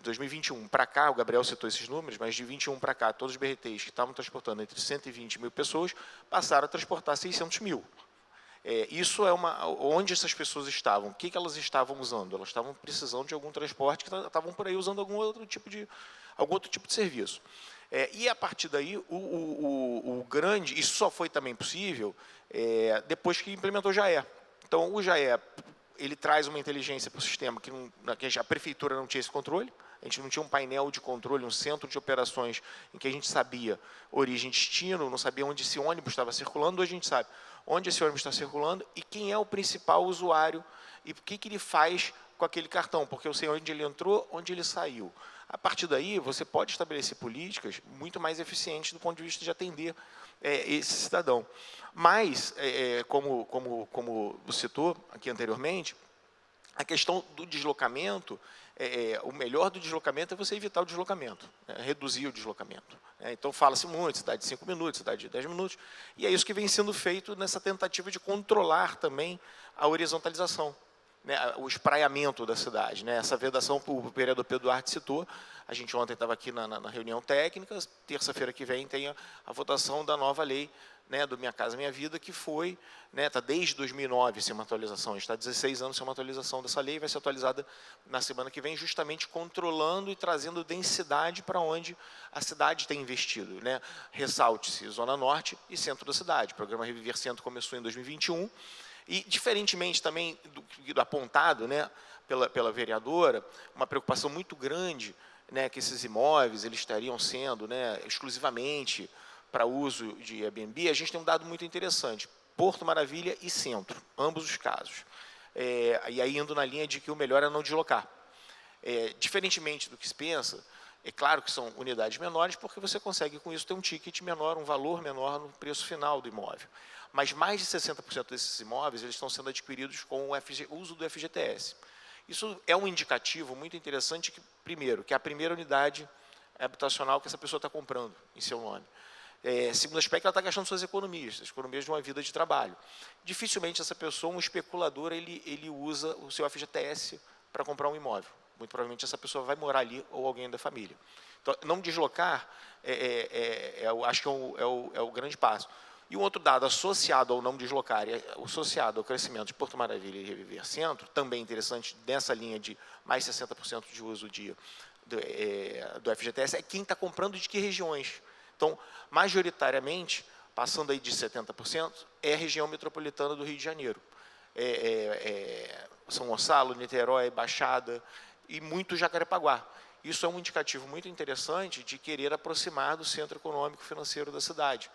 I: 2021 para cá, o Gabriel citou esses números, mas de 21 para cá, todos os BRTs que estavam transportando entre 120 mil pessoas passaram a transportar 600 mil. Isso é onde essas pessoas estavam, o que elas estavam usando? Elas estavam precisando de algum transporte, que estavam por aí usando algum outro tipo de serviço. E a partir daí, o grande, isso só foi também possível depois que implementou o JAE. Então, o JAE, ele traz uma inteligência para o sistema que a prefeitura não tinha esse controle, a gente não tinha um painel de controle, um centro de operações em que a gente sabia origem e destino, não sabia onde esse ônibus estava circulando, hoje a gente sabe onde esse ônibus está circulando e quem é o principal usuário e o que ele faz com aquele cartão, porque eu sei onde ele entrou, onde ele saiu. A partir daí, você pode estabelecer políticas muito mais eficientes do ponto de vista de atender esse cidadão. Mas, como você citou aqui anteriormente, a questão do deslocamento, o melhor do deslocamento é você evitar o deslocamento, reduzir o deslocamento. Então, fala-se muito, cidade de 5 minutos, cidade de 10 minutos, e é isso que vem sendo feito nessa tentativa de controlar também a horizontalização, o espraiamento da cidade. Essa vedação, o vereador Pedro Duarte citou, a gente ontem estava aqui na reunião técnica, terça-feira que vem tem a votação da nova lei, do Minha Casa Minha Vida, que foi, está desde 2009 sem uma atualização, está há 16 anos sem uma atualização dessa lei, vai ser atualizada na semana que vem, justamente controlando e trazendo densidade para onde a cidade tem investido. Ressalte-se Zona Norte e Centro da cidade. O programa Reviver Centro começou em 2021, e, diferentemente também do apontado pela vereadora, uma preocupação muito grande que esses imóveis eles estariam sendo exclusivamente para uso de Airbnb, a gente tem um dado muito interessante. Porto Maravilha e Centro, ambos os casos. E aí indo na linha de que o melhor é não deslocar. Diferentemente do que se pensa, é claro que são unidades menores, porque você consegue com isso ter um ticket menor, um valor menor no preço final do imóvel. Mas mais de 60% desses imóveis eles estão sendo adquiridos com o uso do FGTS. Isso é um indicativo muito interessante, primeiro, que é a primeira unidade habitacional que essa pessoa está comprando em seu nome. Segundo aspecto, ela está gastando suas economias, as economias de uma vida de trabalho. Dificilmente essa pessoa, um especulador, ele usa o seu FGTS para comprar um imóvel. Muito provavelmente essa pessoa vai morar ali ou alguém da família. Então, não deslocar, acho que é o grande passo. E um outro dado associado ao não deslocar, associado ao crescimento de Porto Maravilha e Reviver Centro, também interessante nessa linha de mais 60% de uso do FGTS, é quem está comprando de que regiões. Então, majoritariamente, passando aí de 70%, é a região metropolitana do Rio de Janeiro. São Gonçalo, Niterói, Baixada e muito Jacarepaguá. Isso é um indicativo muito interessante de querer aproximar do centro econômico financeiro da cidade.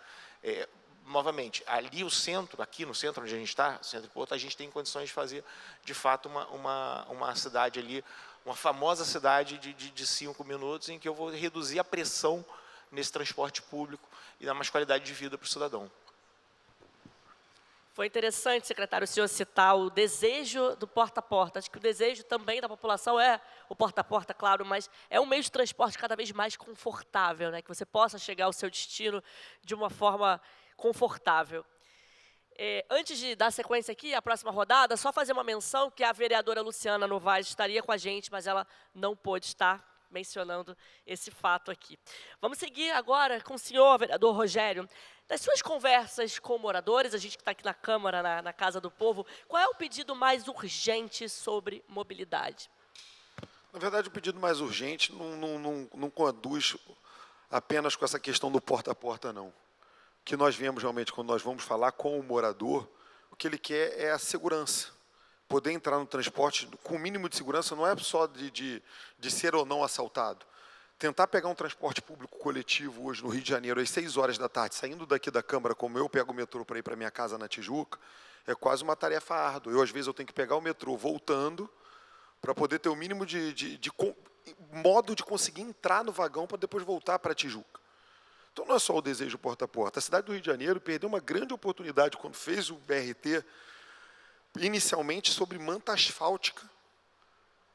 I: Novamente, ali o centro, aqui no centro onde a gente está, centro e Porto, a gente tem condições de fazer, de fato, uma cidade ali, uma famosa cidade de 5 minutos, em que eu vou reduzir a pressão nesse transporte público e dar mais qualidade de vida para o cidadão.
A: Foi interessante, secretário, o senhor citar o desejo do porta a porta. Acho que o desejo também da população é o porta a porta, claro, mas é um meio de transporte cada vez mais confortável, que você possa chegar ao seu destino de uma forma confortável. Antes de dar sequência aqui, a próxima rodada, só fazer uma menção que a vereadora Luciana Novaes estaria com a gente, mas ela não pôde estar mencionando esse fato aqui. Vamos seguir agora com o senhor, vereador Rogério. Das suas conversas com moradores, a gente que está aqui na Câmara, na Casa do Povo, qual é o pedido mais urgente sobre mobilidade?
F: Na verdade, o pedido mais urgente não conduz apenas com essa questão do porta a porta, não. O que nós vemos realmente quando nós vamos falar com o morador, o que ele quer é a segurança. Poder entrar no transporte com o mínimo de segurança não é só de ser ou não assaltado. Tentar pegar um transporte público coletivo hoje no Rio de Janeiro, às 6 horas da tarde, saindo daqui da Câmara, como eu pego o metrô para ir para minha casa na Tijuca, é quase uma tarefa árdua. Às vezes, eu tenho que pegar o metrô voltando para poder ter o mínimo modo de conseguir entrar no vagão para depois voltar para a Tijuca. Então, não é só o desejo porta a porta. A cidade do Rio de Janeiro perdeu uma grande oportunidade quando fez o BRT, inicialmente sobre manta asfáltica,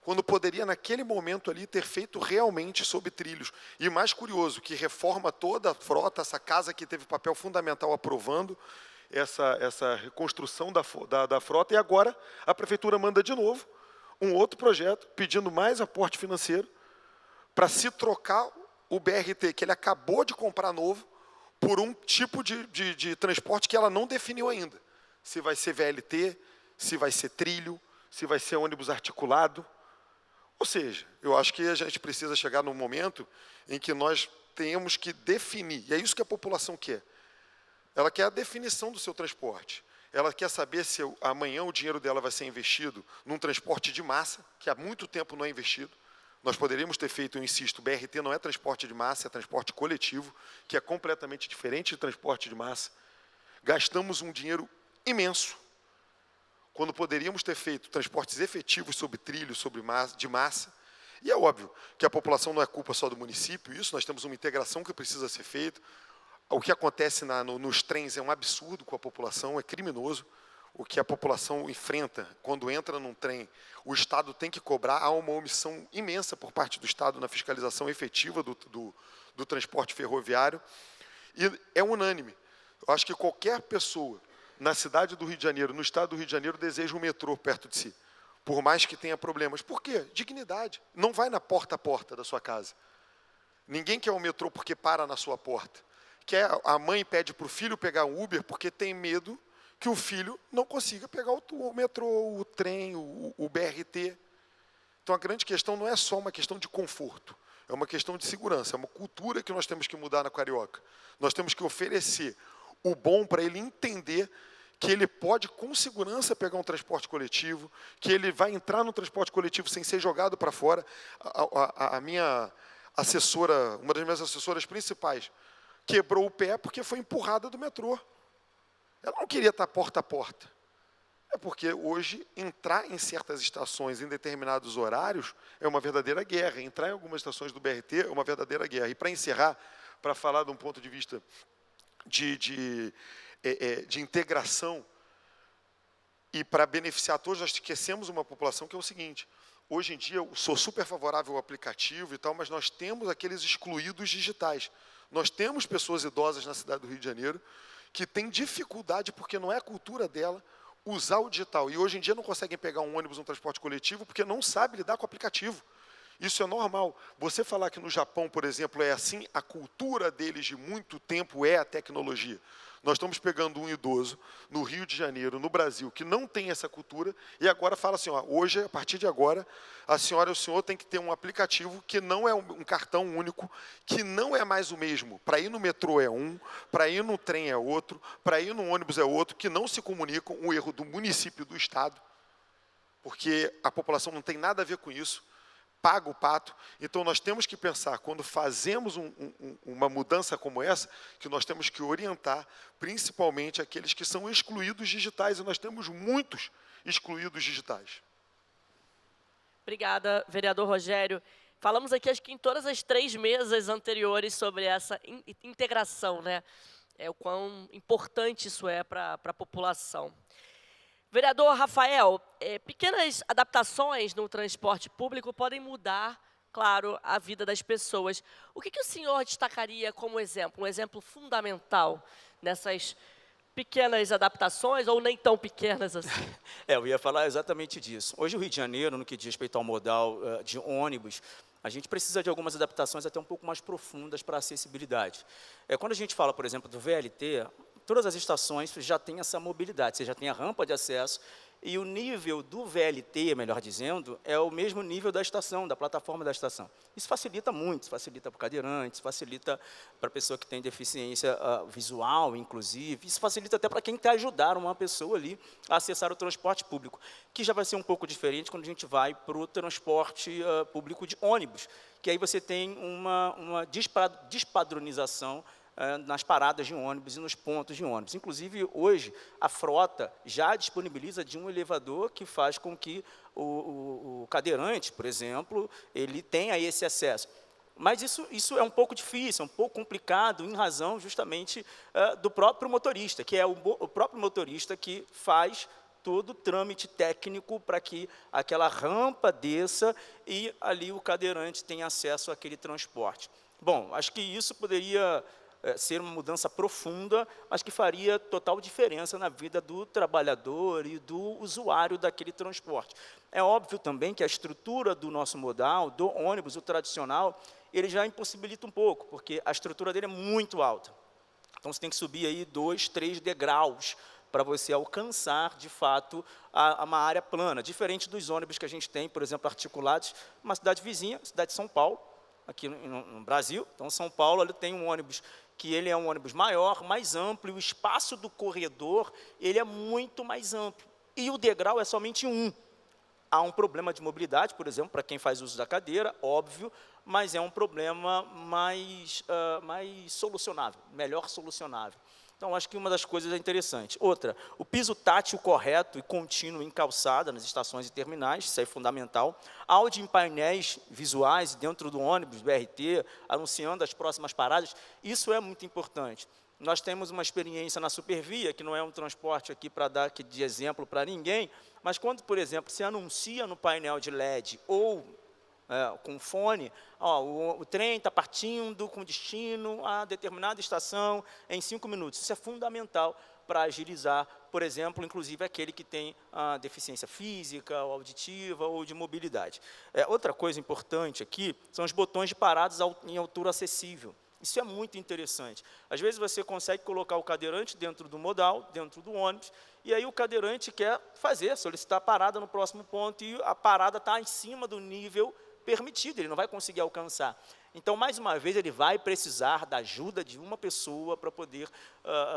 F: quando poderia, naquele momento ali, ter feito realmente sobre trilhos. E mais curioso, que reforma toda a frota, essa casa que teve papel fundamental aprovando essa reconstrução da frota, e agora a Prefeitura manda de novo um outro projeto, pedindo mais aporte financeiro, para se trocar o BRT, que ele acabou de comprar novo, por um tipo de transporte que ela não definiu ainda. Se vai ser VLT, se vai ser trilho, se vai ser ônibus articulado. Ou seja, eu acho que a gente precisa chegar num momento em que nós temos que definir, e é isso que a população quer. Ela quer a definição do seu transporte. Ela quer saber se amanhã o dinheiro dela vai ser investido num transporte de massa, que há muito tempo não é investido. Nós poderíamos ter feito, eu insisto, o BRT não é transporte de massa, é transporte coletivo, que é completamente diferente de transporte de massa. Gastamos um dinheiro imenso, quando poderíamos ter feito transportes efetivos sobre trilhos, de massa. E é óbvio que a população não é culpa só do município, isso, nós temos uma integração que precisa ser feita. O que acontece nos trens é um absurdo com a população, é criminoso. O que a população enfrenta quando entra num trem, o Estado tem que cobrar. Há uma omissão imensa por parte do Estado na fiscalização efetiva do transporte ferroviário. E é unânime. Eu acho que qualquer pessoa na cidade do Rio de Janeiro, no estado do Rio de Janeiro, deseja um metrô perto de si. Por mais que tenha problemas. Por quê? Dignidade. Não vai na porta a porta da sua casa. Ninguém quer um metrô porque para na sua porta. A mãe pede para o filho pegar um Uber porque tem medo que o filho não consiga pegar o metrô, o trem, o BRT. Então, a grande questão não é só uma questão de conforto, é uma questão de segurança, é uma cultura que nós temos que mudar na Carioca. Nós temos que oferecer o bom para ele entender que ele pode, com segurança, pegar um transporte coletivo, que ele vai entrar no transporte coletivo sem ser jogado para fora. A minha assessora, uma das minhas assessoras principais, quebrou o pé porque foi empurrada do metrô. Ela não queria estar porta a porta. É porque hoje, entrar em certas estações em determinados horários é uma verdadeira guerra. Entrar em algumas estações do BRT é uma verdadeira guerra. E para encerrar, para falar de um ponto de vista de integração e para beneficiar todos, nós esquecemos uma população que é o seguinte: hoje em dia, eu sou super favorável ao aplicativo e tal, mas nós temos aqueles excluídos digitais. Nós temos pessoas idosas na cidade do Rio de Janeiro que têm dificuldade, porque não é a cultura dela, usar o digital. E hoje em dia não conseguem pegar um ônibus, um transporte coletivo, porque não sabe lidar com o aplicativo. Isso é normal. Você falar que no Japão, por exemplo, é assim, a cultura deles de muito tempo é a tecnologia. Nós estamos pegando um idoso no Rio de Janeiro, no Brasil, que não tem essa cultura, e agora fala assim, ó, hoje, a partir de agora, a senhora e o senhor tem que ter um aplicativo que não é um cartão único, que não é mais o mesmo. Para ir no metrô é um, para ir no trem é outro, para ir no ônibus é outro, que não se comunicam, um erro do município e do Estado, porque a população não tem nada a ver com isso, paga o pato. Então, nós temos que pensar, quando fazemos uma mudança como essa, que nós temos que orientar, principalmente, aqueles que são excluídos digitais, e nós temos muitos excluídos digitais.
A: Obrigada, vereador Rogério. Falamos aqui, acho que em todas as 3 mesas anteriores, sobre essa integração, né? O quão importante isso é para a população. Vereador Rafael, pequenas adaptações no transporte público podem mudar, claro, a vida das pessoas. O que o senhor destacaria como exemplo, um exemplo fundamental nessas pequenas adaptações, ou nem tão pequenas assim?
G: Eu ia falar exatamente disso. Hoje, o Rio de Janeiro, no que diz respeito ao modal de ônibus, a gente precisa de algumas adaptações até um pouco mais profundas para a acessibilidade. Quando a gente fala, por exemplo, do VLT, todas as estações já têm essa mobilidade, você já tem a rampa de acesso, e o nível do VLT, melhor dizendo, é o mesmo nível da estação, da plataforma da estação. Isso facilita muito, facilita para o cadeirante, facilita para a pessoa que tem deficiência visual, inclusive, isso facilita até para quem quer ajudar uma pessoa ali a acessar o transporte público, que já vai ser um pouco diferente quando a gente vai para o transporte público de ônibus, que aí você tem uma despadronização nas paradas de ônibus e nos pontos de ônibus. Inclusive, hoje, a frota já disponibiliza de um elevador que faz com que o cadeirante, por exemplo, ele tenha esse acesso. Mas isso é um pouco difícil, é um pouco complicado, em razão, justamente, do próprio motorista, que é o próprio motorista que faz todo o trâmite técnico para que aquela rampa desça e ali o cadeirante tenha acesso àquele transporte. Bom, acho que isso poderia ser uma mudança profunda, mas que faria total diferença na vida do trabalhador e do usuário daquele transporte. É óbvio também que a estrutura do nosso modal, do ônibus, o tradicional, ele já impossibilita um pouco, porque a estrutura dele é muito alta. Então, você tem que subir aí 2, 3 degraus para você alcançar, de fato, uma área plana, diferente dos ônibus que a gente tem, por exemplo, articulados, uma cidade vizinha, cidade de São Paulo, aqui no Brasil. Então, São Paulo ele tem um ônibus que ele é um ônibus maior, mais amplo, e o espaço do corredor ele é muito mais amplo. E o degrau é somente um. Há um problema de mobilidade, por exemplo, para quem faz uso da cadeira, óbvio, mas é um problema mais solucionável, melhor solucionável. Então, acho que uma das coisas é interessante. Outra, o piso tátil correto e contínuo em calçada nas estações e terminais, isso é fundamental. Áudio em painéis visuais dentro do ônibus, BRT, anunciando as próximas paradas, isso é muito importante. Nós temos uma experiência na Supervia, que não é um transporte aqui para dar aqui de exemplo para ninguém, mas quando, por exemplo, se anuncia no painel de LED ou com fone, o trem está partindo com destino a determinada estação em 5 minutos. Isso é fundamental para agilizar, por exemplo, inclusive aquele que tem deficiência física, ou auditiva ou de mobilidade. Outra coisa importante aqui são os botões de paradas em altura acessível. Isso é muito interessante. Às vezes você consegue colocar o cadeirante dentro do modal, dentro do ônibus, e aí o cadeirante quer solicitar a parada no próximo ponto, e a parada está em cima do nível permitido, ele não vai conseguir alcançar. Então, mais uma vez, ele vai precisar da ajuda de uma pessoa para poder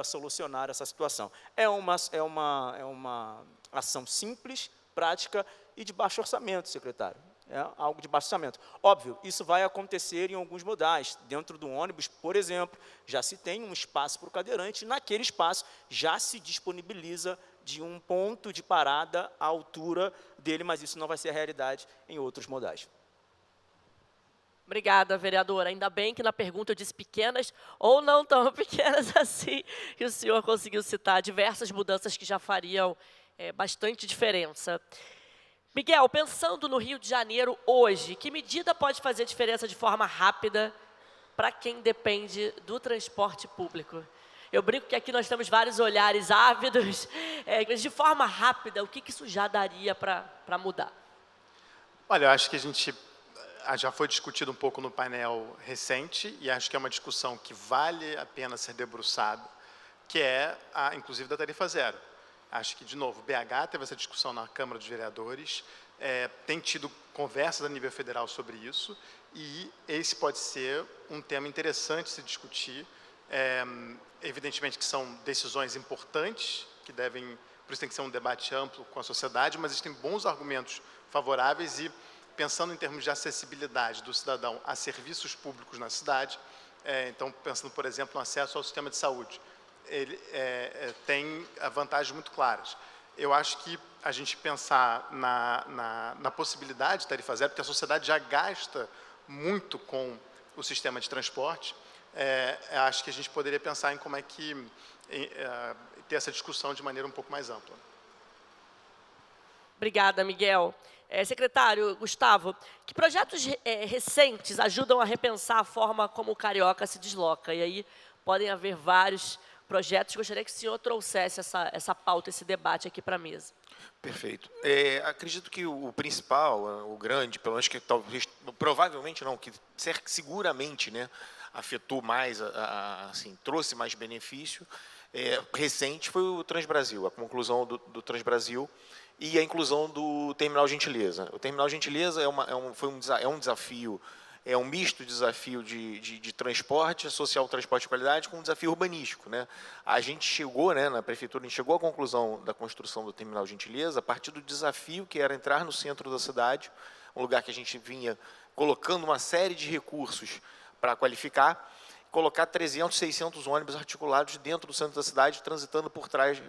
G: solucionar essa situação. É uma ação simples, prática e de baixo orçamento, secretário. É algo de baixo orçamento. Óbvio, isso vai acontecer em alguns modais. Dentro do ônibus, por exemplo, já se tem um espaço para o cadeirante, e naquele espaço já se disponibiliza de um ponto de parada à altura dele, mas isso não vai ser a realidade em outros modais.
A: Obrigada, vereadora. Ainda bem que na pergunta eu disse pequenas ou não tão pequenas assim, que o senhor conseguiu citar diversas mudanças que já fariam bastante diferença. Miguel, pensando no Rio de Janeiro hoje, que medida pode fazer diferença de forma rápida para quem depende do transporte público? Eu brinco que aqui nós temos vários olhares ávidos, mas de forma rápida, o que isso já daria para mudar?
H: Olha, eu acho que a gente já foi discutido um pouco no painel recente, e acho que é uma discussão que vale a pena ser debruçada, que é, inclusive, da tarifa zero. Acho que, de novo, o BH teve essa discussão na Câmara dos Vereadores, tem tido conversas a nível federal sobre isso, e esse pode ser um tema interessante se discutir. Evidentemente que são decisões importantes, por isso tem que ser um debate amplo com a sociedade, mas existem bons argumentos favoráveis e, pensando em termos de acessibilidade do cidadão a serviços públicos na cidade, então, pensando, por exemplo, no acesso ao sistema de saúde, ele tem vantagens muito claras. Eu acho que a gente pensar na possibilidade de tarifa zero, porque a sociedade já gasta muito com o sistema de transporte, acho que a gente poderia pensar em como é que ter essa discussão de maneira um pouco mais ampla.
A: Obrigada, Miguel. Secretário Gustavo, que projetos recentes ajudam a repensar a forma como o carioca se desloca? E aí podem haver vários projetos. Gostaria que o senhor trouxesse essa pauta, esse debate aqui para a mesa.
I: Perfeito. Acredito que o principal, o grande, pelo menos que talvez, provavelmente não, que seguramente, né, afetou mais, assim, trouxe mais benefício, recente foi o Transbrasil, a conclusão do Transbrasil e a inclusão do Terminal Gentileza. O Terminal Gentileza é um desafio, é um misto desafio de transporte, associar o transporte de qualidade com um desafio urbanístico, né? A gente chegou, né, na prefeitura, a gente chegou à conclusão da construção do Terminal Gentileza a partir do desafio que era entrar no centro da cidade, um lugar que a gente vinha colocando uma série de recursos para qualificar, colocar 300, 600 ônibus articulados dentro do centro da cidade, transitando por trás,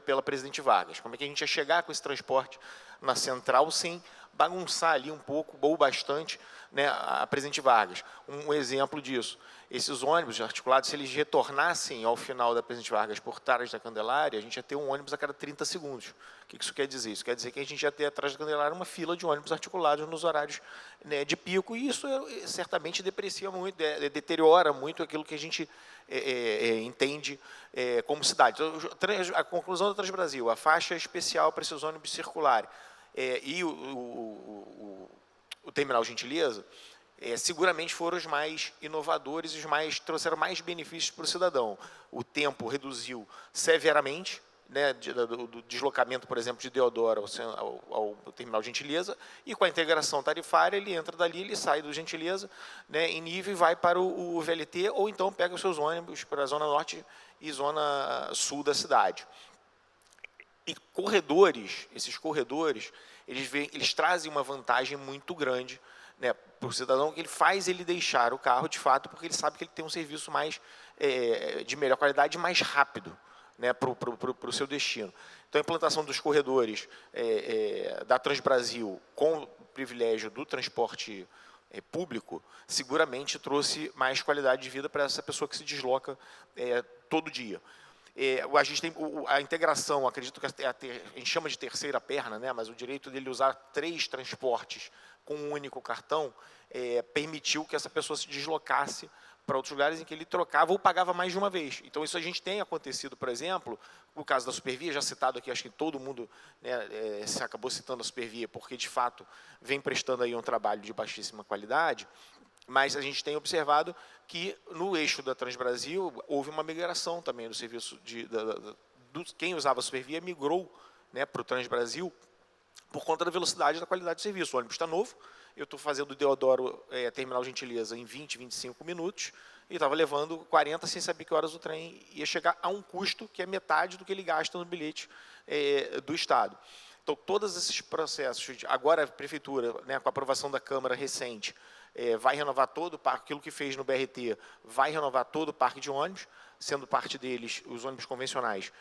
I: pela Presidente Vargas. Como é que a gente ia chegar com esse transporte na central sem bagunçar ali um pouco, ou bastante, né, a Presidente Vargas? Um exemplo disso, esses ônibus articulados, se eles retornassem ao final da Presidente Vargas por trás da Candelária, a gente ia ter um ônibus a cada 30 segundos. O que isso quer dizer? Isso quer dizer que a gente ia ter atrás da Candelária uma fila de ônibus articulados nos horários, né, de pico, e isso certamente deprecia muito, deteriora muito aquilo que a gente entende como cidade. Então, a conclusão do Transbrasil, a faixa especial para esses ônibus circularem, e o Terminal Gentileza, seguramente foram os mais inovadores e trouxeram mais benefícios para o cidadão. O tempo reduziu severamente, né, do deslocamento, por exemplo, de Deodoro ao terminal Gentileza, e com a integração tarifária, ele entra dali, ele sai do Gentileza, né, em nível e vai para o VLT, ou então pega os seus ônibus para a Zona Norte e Zona Sul da cidade. E corredores, esses corredores, eles trazem uma vantagem muito grande, né, para o cidadão, que ele faz ele deixar o carro, de fato, porque ele sabe que ele tem um serviço mais de melhor qualidade e mais rápido, né, para o seu destino. Então, a implantação dos corredores da Transbrasil com o privilégio do transporte público, seguramente trouxe mais qualidade de vida para essa pessoa que se desloca todo dia. A gente tem a integração, acredito que a gente chama de terceira perna, né, mas o direito dele usar 3 transportes com um único cartão permitiu que essa pessoa se deslocasse para outros lugares em que ele trocava ou pagava mais de uma vez. Então, isso a gente tem acontecido, por exemplo, no caso da Supervia, já citado aqui, acho que todo mundo, né, se acabou citando a Supervia, porque, de fato, vem prestando aí um trabalho de baixíssima qualidade, mas a gente tem observado que, no eixo da Transbrasil, houve uma migração também do serviço, quem usava a Supervia migrou, né, para o Transbrasil, por conta da velocidade e da qualidade do serviço. O ônibus está novo, eu estou fazendo o Deodoro Terminal Gentileza em 20, 25 minutos, e estava levando 40 sem saber que horas o trem ia chegar a um custo que é metade do que ele gasta no bilhete do Estado. Então, todos esses processos, agora a Prefeitura, né, com a aprovação da Câmara recente, vai renovar todo o parque, aquilo que fez no BRT, vai renovar todo o parque de ônibus, sendo parte deles, os ônibus convencionais,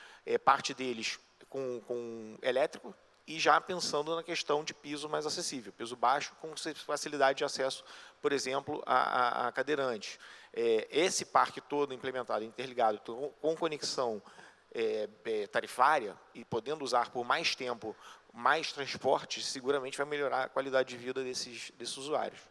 I: parte deles com elétrico, e já pensando na questão de piso mais acessível, piso baixo, com facilidade de acesso, por exemplo, a cadeirantes. Esse parque todo implementado, interligado, com conexão tarifária, e podendo usar por mais tempo, mais transportes, seguramente vai melhorar a qualidade de vida desses usuários.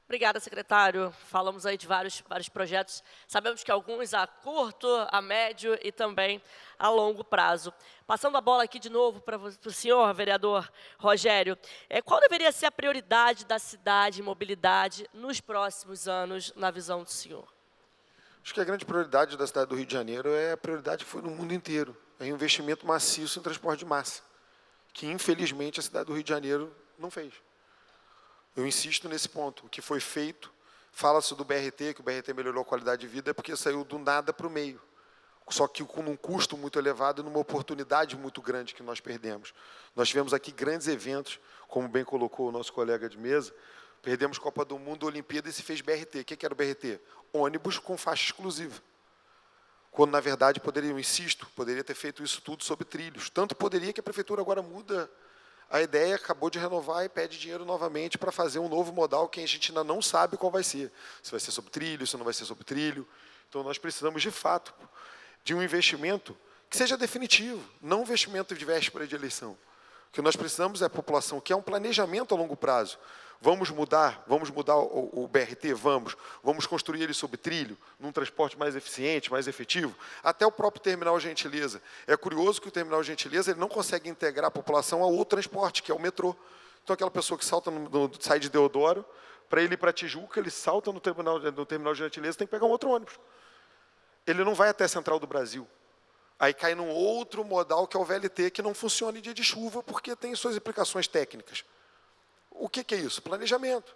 A: Obrigada, secretário. Falamos aí de vários projetos. Sabemos que alguns a curto, a médio e também a longo prazo. Passando a bola aqui de novo para o senhor, vereador Rogério, qual deveria ser a prioridade da cidade em mobilidade nos próximos anos, na visão do senhor?
F: Acho que a grande prioridade da cidade do Rio de Janeiro é a prioridade que foi no mundo inteiro. É um investimento maciço em transporte de massa, que, infelizmente, a cidade do Rio de Janeiro não fez. Eu insisto nesse ponto. O que foi feito, fala-se do BRT, que o BRT melhorou a qualidade de vida, é porque saiu do nada para o meio. Só que com um custo muito elevado e numa oportunidade muito grande que nós perdemos. Nós tivemos aqui grandes eventos, como bem colocou o nosso colega de mesa, perdemos Copa do Mundo, Olimpíada, e se fez BRT. O que era o BRT? Ônibus com faixa exclusiva. Quando, na verdade, poderia ter feito isso tudo sobre trilhos. Tanto poderia que a Prefeitura agora muda a ideia, acabou de renovar e pede dinheiro novamente para fazer um novo modal que a gente ainda não sabe qual vai ser. Se vai ser sobre trilho, se não vai ser sobre trilho. Então, nós precisamos, de fato, de um investimento que seja definitivo, não um investimento de véspera de eleição. O que nós precisamos é a população, que é um planejamento a longo prazo. Vamos mudar o BRT? Vamos construir ele sob trilho, num transporte mais eficiente, mais efetivo, até o próprio Terminal Gentileza. É curioso que o Terminal Gentileza ele não consegue integrar a população a outro transporte, que é o metrô. Então, aquela pessoa que sai de Deodoro, para ele ir para Tijuca, ele salta no Terminal Gentileza, tem que pegar um outro ônibus. Ele não vai até a Central do Brasil. Aí cai num outro modal, que é o VLT, que não funciona em dia de chuva, porque tem suas implicações técnicas. O que é isso? Planejamento.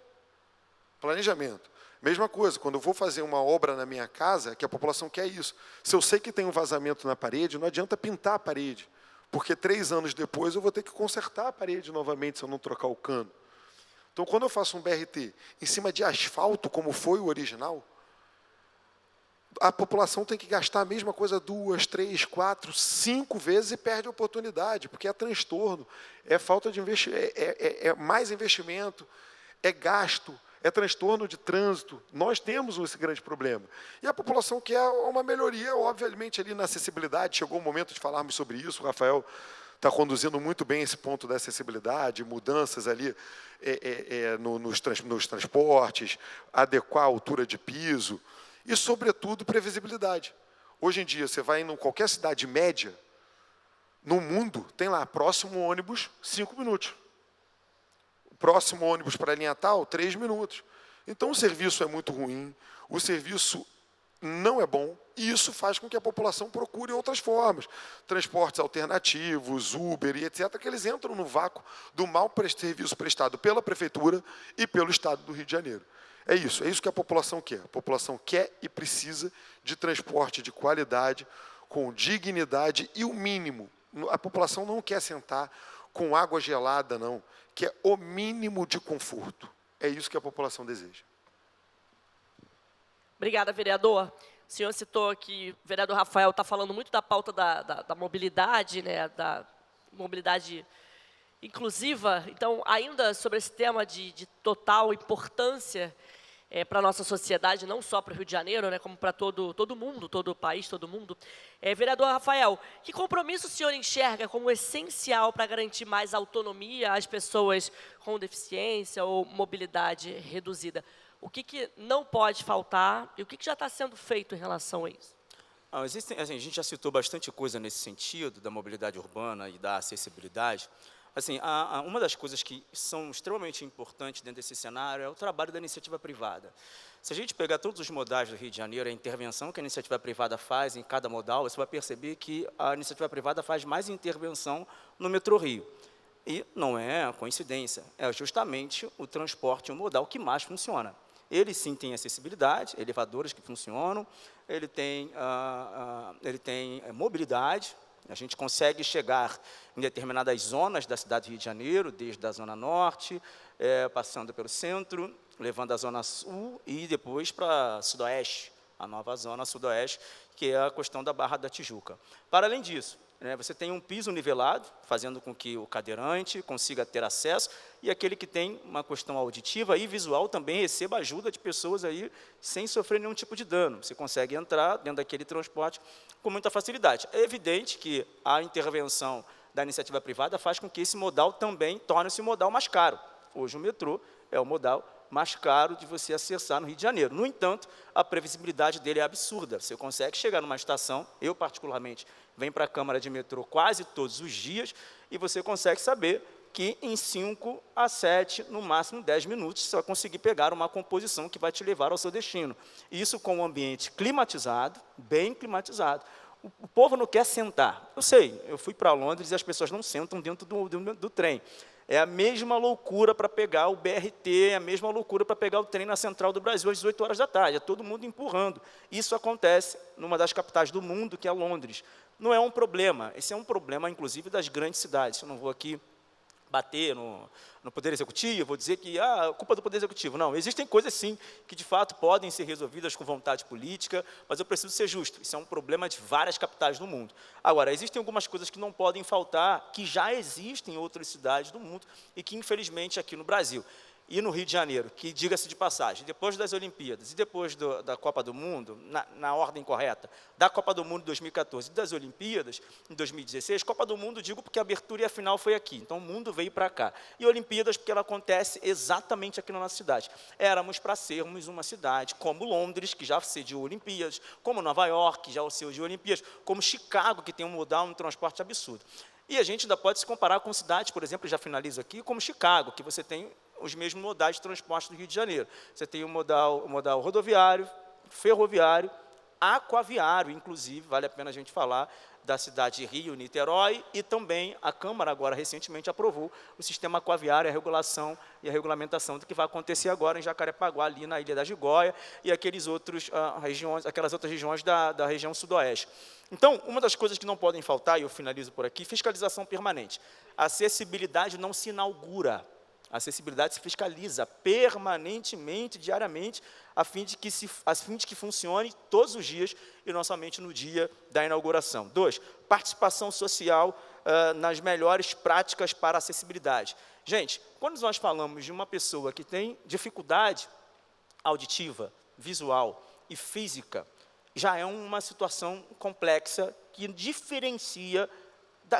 F: Planejamento. Mesma coisa, quando eu vou fazer uma obra na minha casa, que a população quer isso. Se eu sei que tem um vazamento na parede, não adianta pintar a parede, porque 3 anos depois eu vou ter que consertar a parede novamente se eu não trocar o cano. Então, quando eu faço um BRT em cima de asfalto, como foi o original, a população tem que gastar a mesma coisa 2, 3, 4, 5 vezes e perde a oportunidade, porque é transtorno, é falta de investimento, é mais investimento, é gasto, é transtorno de trânsito. Nós temos esse grande problema. E a população quer uma melhoria, obviamente, ali na acessibilidade. Chegou o momento de falarmos sobre isso. O Rafael está conduzindo muito bem esse ponto da acessibilidade, mudanças ali nos transportes, adequar a altura de piso e, sobretudo, previsibilidade. Hoje em dia, você vai em qualquer cidade média, no mundo, tem lá, próximo ônibus, 5 minutos. Próximo ônibus para a linha tal, 3 minutos. Então, o serviço é muito ruim, o serviço não é bom, e isso faz com que a população procure outras formas, transportes alternativos, Uber e etc., que eles entram no vácuo do mau serviço prestado pela Prefeitura e pelo Estado do Rio de Janeiro. É isso que a população quer. A população quer e precisa de transporte de qualidade, com dignidade e o mínimo. A população não quer sentar com água gelada, não. Quer o mínimo de conforto. É isso que a população deseja.
A: Obrigada, vereador. O senhor citou que o vereador Rafael está falando muito da pauta da mobilidade, né, da mobilidade inclusiva. Então, ainda sobre esse tema de total importância para a nossa sociedade, não só para o Rio de Janeiro, né, como para todo mundo, todo o país, todo mundo. Vereador Rafael, que compromisso o senhor enxerga como essencial para garantir mais autonomia às pessoas com deficiência ou mobilidade reduzida? O que não pode faltar e o que já está sendo feito em relação a isso?
G: Assim, a gente já citou bastante coisa nesse sentido, da mobilidade urbana e da acessibilidade. Assim, uma das coisas que são extremamente importantes dentro desse cenário é o trabalho da iniciativa privada. Se a gente pegar todos os modais do Rio de Janeiro, a intervenção que a iniciativa privada faz em cada modal, você vai perceber que a iniciativa privada faz mais intervenção no metrô Rio. E não é coincidência, é justamente o transporte, o modal que mais funciona. Ele sim tem acessibilidade, elevadores que funcionam, ele tem mobilidade. A gente consegue chegar em determinadas zonas da cidade do Rio de Janeiro, desde a Zona Norte, passando pelo centro, levando a Zona Sul e depois para a Sudoeste, a nova Zona Sudoeste, que é a questão da Barra da Tijuca. Para além disso, você tem um piso nivelado, fazendo com que o cadeirante consiga ter acesso, e aquele que tem uma questão auditiva e visual também receba ajuda de pessoas aí sem sofrer nenhum tipo de dano. Você consegue entrar dentro daquele transporte com muita facilidade. É evidente que a intervenção da iniciativa privada faz com que esse modal também torne-se um modal mais caro. Hoje o metrô é o modal mais caro de você acessar no Rio de Janeiro. No entanto, a previsibilidade dele é absurda. Você consegue chegar numa estação, eu particularmente venho para a Câmara de metrô quase todos os dias, e você consegue saber que em 5 a 7, no máximo 10 minutos, você vai conseguir pegar uma composição que vai te levar ao seu destino. Isso com um ambiente climatizado, bem climatizado. O povo não quer sentar. Eu sei, eu fui para Londres e as pessoas não sentam dentro do trem. É a mesma loucura para pegar o BRT, é a mesma loucura para pegar o trem na Central do Brasil às 18 horas da tarde. É todo mundo empurrando. Isso acontece numa das capitais do mundo, que é Londres. Não é um problema. Esse é um problema, inclusive, das grandes cidades. Eu não vou aqui bater no Poder Executivo, vou dizer que é culpa do Poder Executivo. Não, existem coisas, sim, que, de fato, podem ser resolvidas com vontade política, mas eu preciso ser justo. Isso é um problema de várias capitais do mundo. Agora, existem algumas coisas que não podem faltar, que já existem em outras cidades do mundo e que, infelizmente, aqui no Brasil e no Rio de Janeiro, que, diga-se de passagem, depois das Olimpíadas e depois da Copa do Mundo, na ordem correta, da Copa do Mundo de 2014 e das Olimpíadas, em 2016, Copa do Mundo, digo porque a abertura e a final foi aqui, então o mundo veio para cá. E Olimpíadas, porque ela acontece exatamente aqui na nossa cidade. Éramos para sermos uma cidade como Londres, que já sediou Olimpíadas, como Nova York, que já sediou Olimpíadas, como Chicago, que tem um modal, um transporte absurdo. E a gente ainda pode se comparar com cidades, por exemplo, já finalizo aqui, como Chicago, que você tem os mesmos modais de transporte do Rio de Janeiro. Você tem o modal rodoviário, ferroviário, aquaviário, inclusive, vale a pena a gente falar da cidade de Rio, Niterói, e também a Câmara agora recentemente aprovou o sistema aquaviário, a regulação e a regulamentação do que vai acontecer agora em Jacarepaguá, ali na Ilha da Gigoia, e aquelas outras regiões da região sudoeste. Então, uma das coisas que não podem faltar, e eu finalizo por aqui, fiscalização permanente. A acessibilidade não se inaugura. A acessibilidade se fiscaliza permanentemente, diariamente, a fim de que funcione todos os dias e não somente no dia da inauguração. 2, participação social nas melhores práticas para a acessibilidade. Gente, quando nós falamos de uma pessoa que tem dificuldade auditiva, visual e física, já é uma situação complexa que diferencia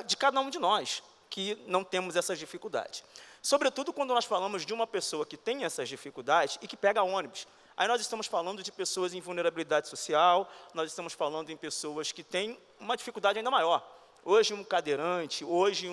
G: de cada um de nós, que não temos essas dificuldades. Sobretudo quando nós falamos de uma pessoa que tem essas dificuldades e que pega ônibus. Aí nós estamos falando de pessoas em vulnerabilidade social, nós estamos falando em pessoas que têm uma dificuldade ainda maior. Hoje um cadeirante, hoje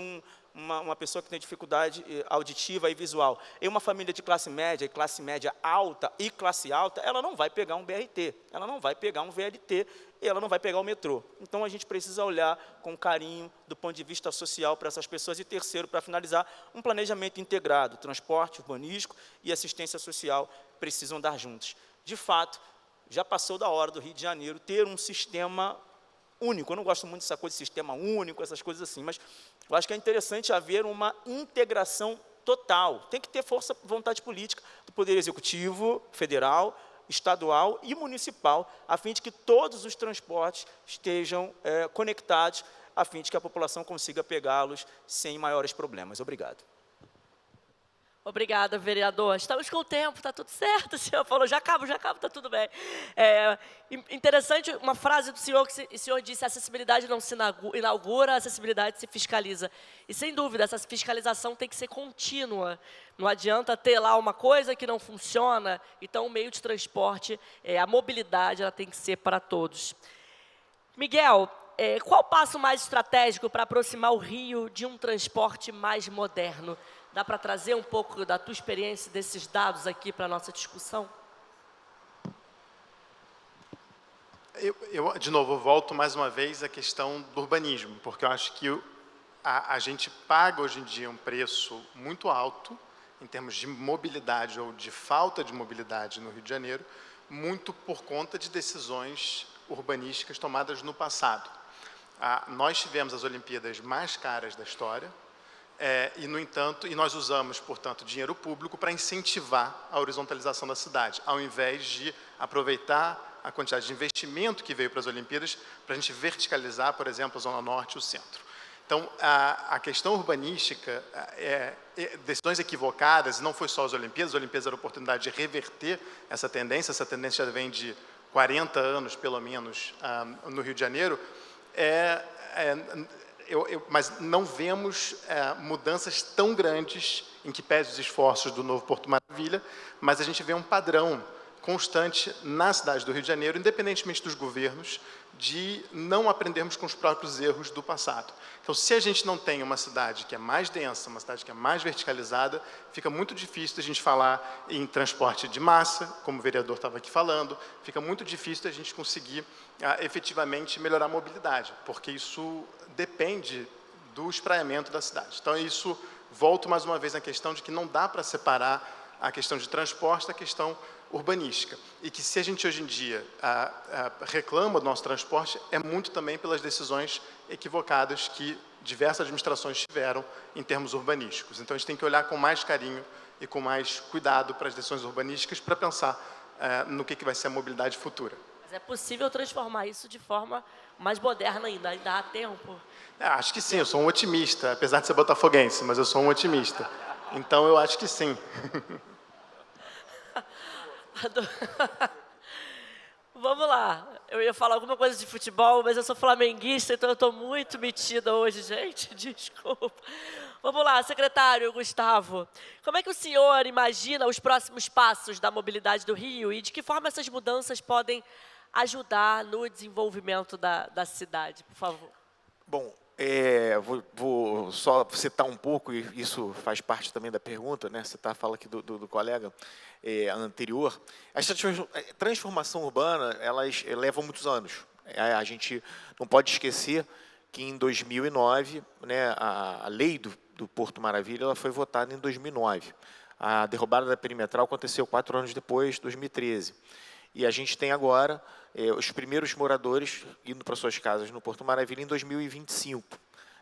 G: uma pessoa que tem dificuldade auditiva e visual, em uma família de classe média alta e classe alta, ela não vai pegar um BRT, ela não vai pegar um VLT, e ela não vai pegar o metrô. Então, a gente precisa olhar com carinho do ponto de vista social para essas pessoas. E terceiro, para finalizar, um planejamento integrado, transporte, urbanístico e assistência social precisam andar juntos. De fato, já passou da hora do Rio de Janeiro ter um sistema único. Eu não gosto muito dessa coisa de sistema único, essas coisas assim, mas eu acho que é interessante haver uma integração total. Tem que ter força, vontade política do Poder Executivo, federal, estadual e municipal, a fim de que todos os transportes estejam conectados, a fim de que a população consiga pegá-los sem maiores problemas. Obrigado.
A: Obrigada, vereador. Estamos com o tempo, está tudo certo. O senhor falou, já acabo, está tudo bem. Interessante uma frase do senhor, que o senhor disse, a acessibilidade não se inaugura, a acessibilidade se fiscaliza. E, sem dúvida, essa fiscalização tem que ser contínua. Não adianta ter lá uma coisa que não funciona. Então, o meio de transporte, a mobilidade, ela tem que ser para todos. Miguel, qual o passo mais estratégico para aproximar o Rio de um transporte mais moderno? Dá para trazer um pouco da tua experiência, desses dados aqui para a nossa discussão?
H: De novo, eu volto mais uma vez à questão do urbanismo, porque eu acho que a gente paga hoje em dia um preço muito alto, em termos de mobilidade ou de falta de mobilidade no Rio de Janeiro, muito por conta de decisões urbanísticas tomadas no passado. Nós tivemos as Olimpíadas mais caras da história, e, no entanto, nós usamos, portanto, dinheiro público para incentivar a horizontalização da cidade, ao invés de aproveitar a quantidade de investimento que veio para as Olimpíadas para a gente verticalizar, por exemplo, a Zona Norte e o Centro. Então, a questão urbanística, decisões equivocadas, e não foi só as Olimpíadas era a oportunidade de reverter essa tendência já vem de 40 anos, pelo menos, no Rio de Janeiro, mas não vemos mudanças tão grandes, em que pese os esforços do novo Porto Maravilha, mas a gente vê um padrão constante na cidade do Rio de Janeiro, independentemente dos governos, de não aprendermos com os próprios erros do passado. Então, se a gente não tem uma cidade que é mais densa, uma cidade que é mais verticalizada, fica muito difícil a gente falar em transporte de massa, como o vereador estava aqui falando, fica muito difícil a gente conseguir efetivamente melhorar a mobilidade, porque isso depende do espraiamento da cidade. Então, isso, volto mais uma vez na questão de que não dá para separar a questão de transporte da questão urbanística. E que se a gente hoje em dia reclama do nosso transporte, é muito também pelas decisões equivocadas que diversas administrações tiveram em termos urbanísticos. Então, a gente tem que olhar com mais carinho e com mais cuidado para as decisões urbanísticas para pensar no que vai ser a mobilidade futura.
A: Mas é possível transformar isso de forma mais moderna ainda há tempo?
H: Acho que sim, eu sou um otimista, apesar de ser botafoguense, mas eu sou um otimista. Então, eu acho que sim.
A: Vamos lá, eu ia falar alguma coisa de futebol, mas eu sou flamenguista, então eu estou muito metida hoje, gente, desculpa. Vamos lá, secretário Gustavo, como é que o senhor imagina os próximos passos da mobilidade do Rio e de que forma essas mudanças podem ajudar no desenvolvimento da cidade, por favor?
I: Bom, vou só citar um pouco, e isso faz parte também da pergunta, né? Você fala aqui do colega anterior. Essa transformação urbana, elas levam muitos anos. A gente não pode esquecer que em 2009, né, a lei do Porto Maravilha, ela foi votada em 2009. A derrubada da perimetral aconteceu 4 anos depois, 2013. E a gente tem agora os primeiros moradores indo para suas casas no Porto Maravilha em 2025.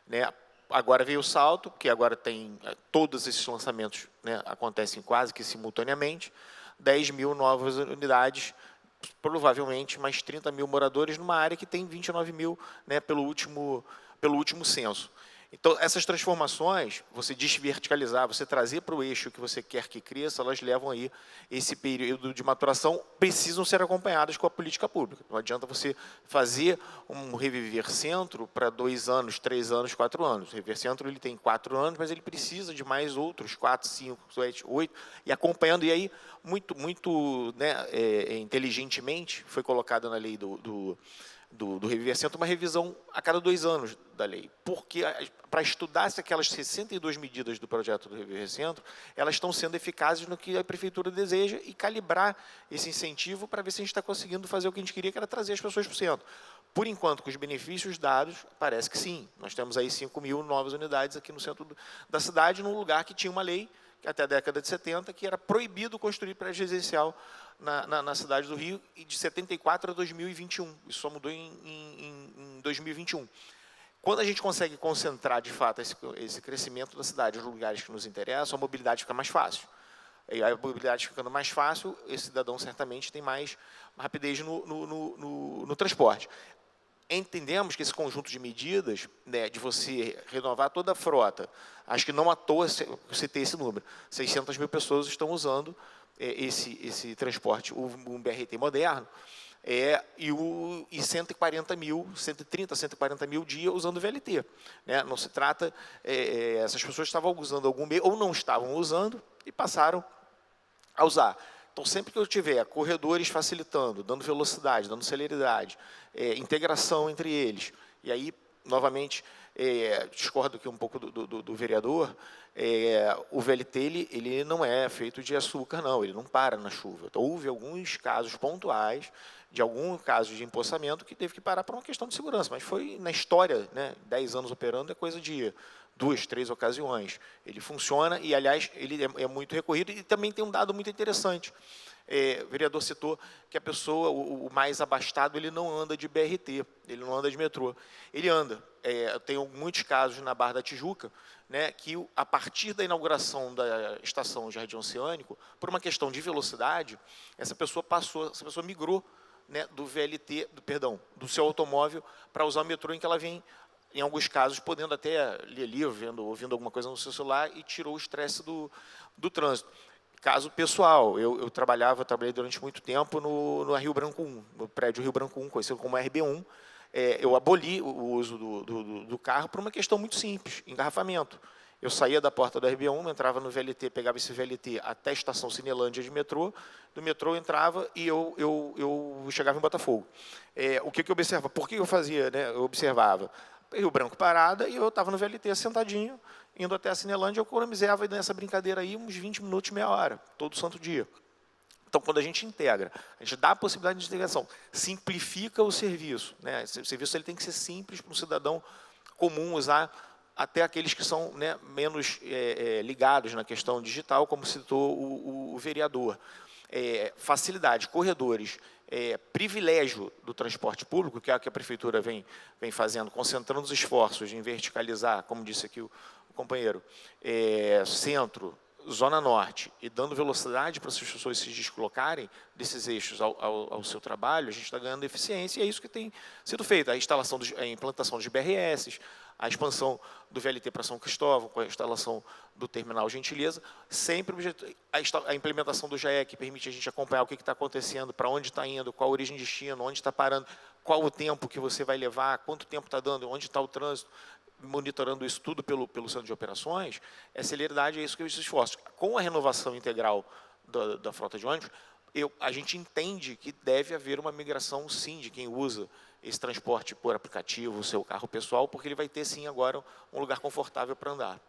I: Né? Agora veio o salto, que agora tem todos esses lançamentos, né, acontecem quase que simultaneamente, 10 mil novas unidades, provavelmente mais 30 mil moradores numa área que tem 29 mil, né, pelo último censo. Então, essas transformações, você desverticalizar, você trazer para o eixo que você quer que cresça, elas levam aí esse período de maturação, precisam ser acompanhadas com a política pública. Não adianta você fazer um Reviver Centro para 2 anos, 3 anos, 4 anos. O Reviver Centro ele tem 4 anos, mas ele precisa de mais outros 4, 5, 7, 8, e acompanhando. E aí, muito né, inteligentemente, foi colocada na lei do Reviver Centro, uma revisão a cada 2 anos da lei. Porque, para estudar se aquelas 62 medidas do projeto do Reviver Centro, elas estão sendo eficazes no que a Prefeitura deseja e calibrar esse incentivo para ver se a gente está conseguindo fazer o que a gente queria, que era trazer as pessoas para o centro. Por enquanto, com os benefícios dados, parece que sim. Nós temos aí 5.000 novas unidades aqui no centro da cidade, num lugar que tinha uma lei, que até a década de 70, que era proibido construir prédio residencial na cidade do Rio, e de 74 a 2021. Isso só mudou em 2021. Quando a gente consegue concentrar, de fato, esse crescimento da cidade nos lugares que nos interessam, a mobilidade fica mais fácil. E a mobilidade ficando mais fácil, esse cidadão certamente tem mais rapidez no transporte. Entendemos que esse conjunto de medidas, né, de você renovar toda a frota, acho que não à toa eu citei esse número, 600 mil pessoas estão usando esse transporte, o BRT moderno, e 140 mil, 130, 140 mil dia usando o VLT. Né? Não se trata, essas pessoas estavam usando algum meio, ou não estavam usando, e passaram a usar. Então, sempre que eu tiver corredores facilitando, dando velocidade, dando celeridade, integração entre eles, e aí, novamente, discordo aqui um pouco do vereador, o VLT ele não é feito de açúcar, não, ele não para na chuva. Então, houve alguns casos pontuais, de algum caso de empoçamento, que teve que parar por uma questão de segurança, mas foi na história, né, 10 anos operando, é coisa de 2, 3 ocasiões. Ele funciona e, aliás, ele é muito recorrido e também tem um dado muito interessante. O vereador citou que a pessoa, o mais abastado, ele não anda de BRT, ele não anda de metrô. Ele anda. Eu tenho muitos casos na Barra da Tijuca, né, que a partir da inauguração da estação Jardim Oceânico, por uma questão de velocidade, essa pessoa migrou, né, do seu automóvel para usar o metrô, em que ela vem, em alguns casos, podendo até ler livro, ouvindo alguma coisa no seu celular, e tirou o estresse do trânsito. Caso pessoal, eu trabalhei durante muito tempo no Rio Branco 1, no prédio Rio Branco 1, conhecido como RB1. Eu aboli o uso do carro por uma questão muito simples, engarrafamento. Eu saía da porta do RB1, entrava no VLT, pegava esse VLT até a estação Cinelândia de metrô, do metrô entrava e eu chegava em Botafogo. O que eu observava? Por que eu fazia? Né? Eu observava Rio Branco parada e eu estava no VLT sentadinho, indo até a Cinelândia, eu economizava nessa brincadeira aí uns 20 minutos, meia hora, todo santo dia. Então, quando a gente integra, a gente dá a possibilidade de integração, simplifica o serviço. Né? O serviço ele tem que ser simples para um cidadão comum usar, até aqueles que são, né, menos ligados na questão digital, como citou o vereador. Facilidade, corredores, privilégio do transporte público, que é o que a Prefeitura vem fazendo, concentrando os esforços em verticalizar, como disse aqui o companheiro, centro, Zona Norte, e dando velocidade para as pessoas se deslocarem desses eixos ao seu trabalho, a gente está ganhando eficiência, e é isso que tem sido feito. A implantação de BRS, a expansão do VLT para São Cristóvão, com a instalação do terminal Gentileza, sempre a implementação do JAE, que permite a gente acompanhar o que está acontecendo, para onde está indo, qual a origem e destino, onde está parando, qual o tempo que você vai levar, quanto tempo está dando, onde está o trânsito, monitorando isso tudo pelo centro de operações. Celeridade é isso que eu se esforço. Com a renovação integral da frota de ônibus, a gente entende que deve haver uma migração, sim, de quem usa esse transporte por aplicativo, o seu carro pessoal, porque ele vai ter, sim, agora um lugar confortável para andar.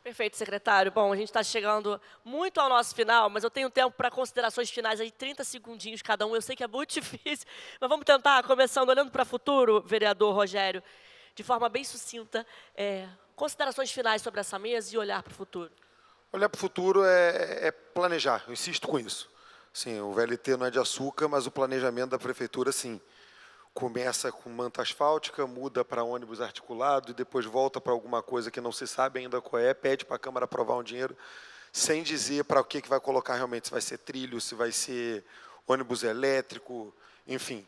A: Perfeito, secretário. Bom, a gente está chegando muito ao nosso final, mas eu tenho tempo para considerações finais aí, 30 segundinhos cada um. Eu sei que é muito difícil, mas vamos tentar, começando, olhando para o futuro, vereador Rogério, de forma bem sucinta, considerações finais sobre essa mesa e olhar para o futuro.
F: Olhar para o futuro é planejar, eu insisto com isso. Sim, o VLT não é de açúcar, mas o planejamento da prefeitura, sim. Começa com manta asfáltica, muda para ônibus articulado e depois volta para alguma coisa que não se sabe ainda qual é, pede para a Câmara aprovar um dinheiro, sem dizer para o que vai colocar realmente, se vai ser trilho, se vai ser ônibus elétrico, enfim.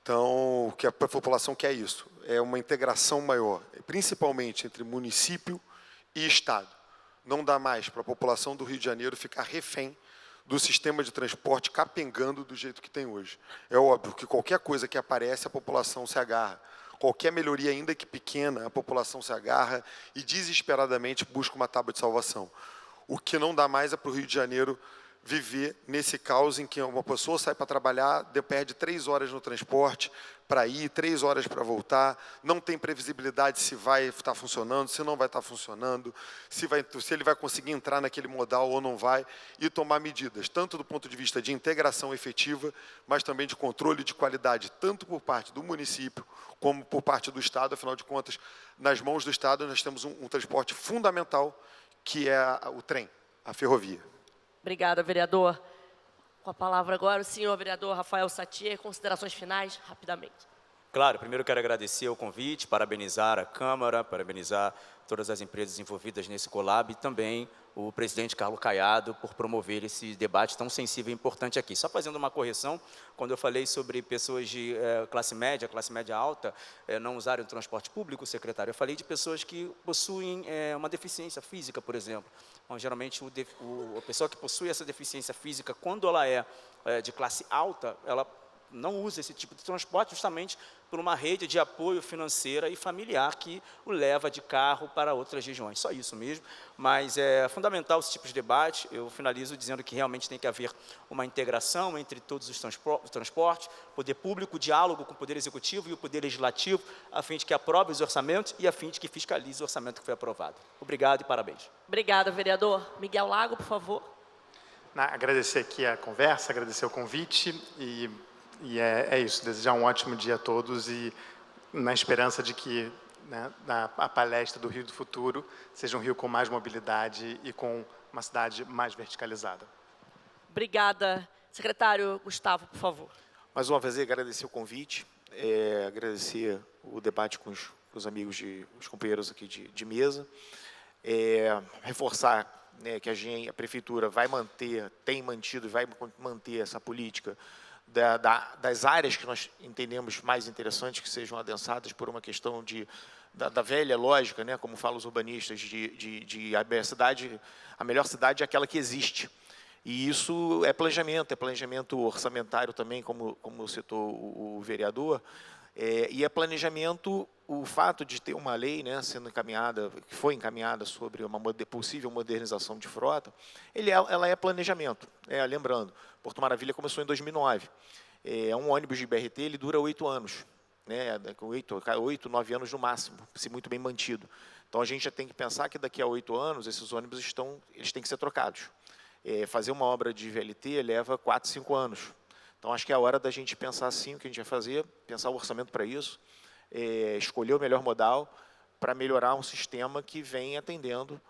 F: Então, o que a população quer é isso, é uma integração maior, principalmente entre município e Estado. Não dá mais para a população do Rio de Janeiro ficar refém do sistema de transporte capengando do jeito que tem hoje. É óbvio que qualquer coisa que aparece, a população se agarra. Qualquer melhoria, ainda que pequena, a população se agarra e desesperadamente busca uma tábua de salvação. O que não dá mais é para o Rio de Janeiro viver nesse caos em que uma pessoa sai para trabalhar, perde 3 horas no transporte para ir, 3 horas para voltar, não tem previsibilidade se vai estar funcionando, se não vai estar funcionando, se ele vai conseguir entrar naquele modal ou não vai, e tomar medidas, tanto do ponto de vista de integração efetiva, mas também de controle de qualidade, tanto por parte do município, como por parte do Estado. Afinal de contas, nas mãos do Estado, nós temos um transporte fundamental, que é o trem, a ferrovia.
A: Obrigada, vereador. Com a palavra agora o senhor vereador Rafael Satier, considerações finais, rapidamente.
G: Claro, primeiro eu quero agradecer o convite, parabenizar a Câmara, parabenizar todas as empresas envolvidas nesse Colab e também o presidente Carlos Caiado por promover esse debate tão sensível e importante aqui. Só fazendo uma correção, quando eu falei sobre pessoas de classe média alta, não usarem o transporte público, secretário, eu falei de pessoas que possuem uma deficiência física, por exemplo. Então, geralmente, a pessoa que possui essa deficiência física, quando ela é de classe alta, ela não usa esse tipo de transporte justamente por uma rede de apoio financeira e familiar que o leva de carro para outras regiões. Só isso mesmo, mas é fundamental esse tipo de debate. Eu finalizo dizendo que realmente tem que haver uma integração entre todos os transportes, poder público, diálogo com o Poder Executivo e o Poder Legislativo, a fim de que aprove os orçamentos e a fim de que fiscalize o orçamento que foi aprovado. Obrigado e parabéns.
A: Obrigada, vereador. Miguel Lago, por favor.
H: Agradecer aqui a conversa, agradecer o convite e é isso, desejar um ótimo dia a todos e na esperança de que a palestra do Rio do Futuro seja um Rio com mais mobilidade e com uma cidade mais verticalizada.
A: Obrigada. Secretário Gustavo, por favor.
I: Mais uma vez, agradecer o convite, agradecer o debate com os amigos, os companheiros aqui de mesa, reforçar que a Prefeitura vai manter, tem mantido e vai manter essa política das áreas que nós entendemos mais interessantes, que sejam adensadas por uma questão da velha lógica, como falam os urbanistas, a melhor cidade é aquela que existe. E isso é planejamento orçamentário também, como citou o vereador, e é planejamento, o fato de ter uma lei sendo encaminhada, que foi encaminhada sobre uma possível modernização de frota, ela é planejamento. Lembrando, Porto Maravilha começou em 2009. Um ônibus de BRT, ele dura 8 anos, 8, 9 anos no máximo, se muito bem mantido. Então, a gente já tem que pensar que daqui a 8 anos, esses ônibus eles têm que ser trocados. Fazer uma obra de VLT leva 4, 5 anos. Então, acho que é a hora da gente pensar assim o que a gente vai fazer, pensar o orçamento para isso, escolher o melhor modal para melhorar um sistema que vem atendendo,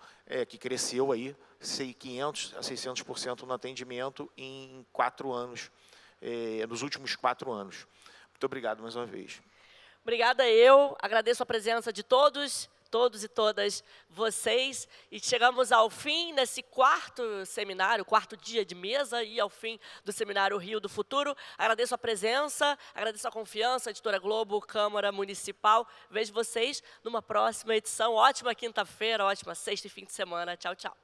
I: que cresceu aí 500% a 600% no atendimento em 4 anos, nos últimos 4 anos. Muito obrigado mais uma vez.
A: Obrigada eu, agradeço a presença de todos e todas vocês, e chegamos ao fim nesse quarto dia de mesa e ao fim do seminário Rio do Futuro. Agradeço a presença, agradeço a confiança, Editora Globo, Câmara Municipal. Vejo vocês numa próxima edição. Ótima quinta-feira, ótima sexta e fim de semana. Tchau, tchau.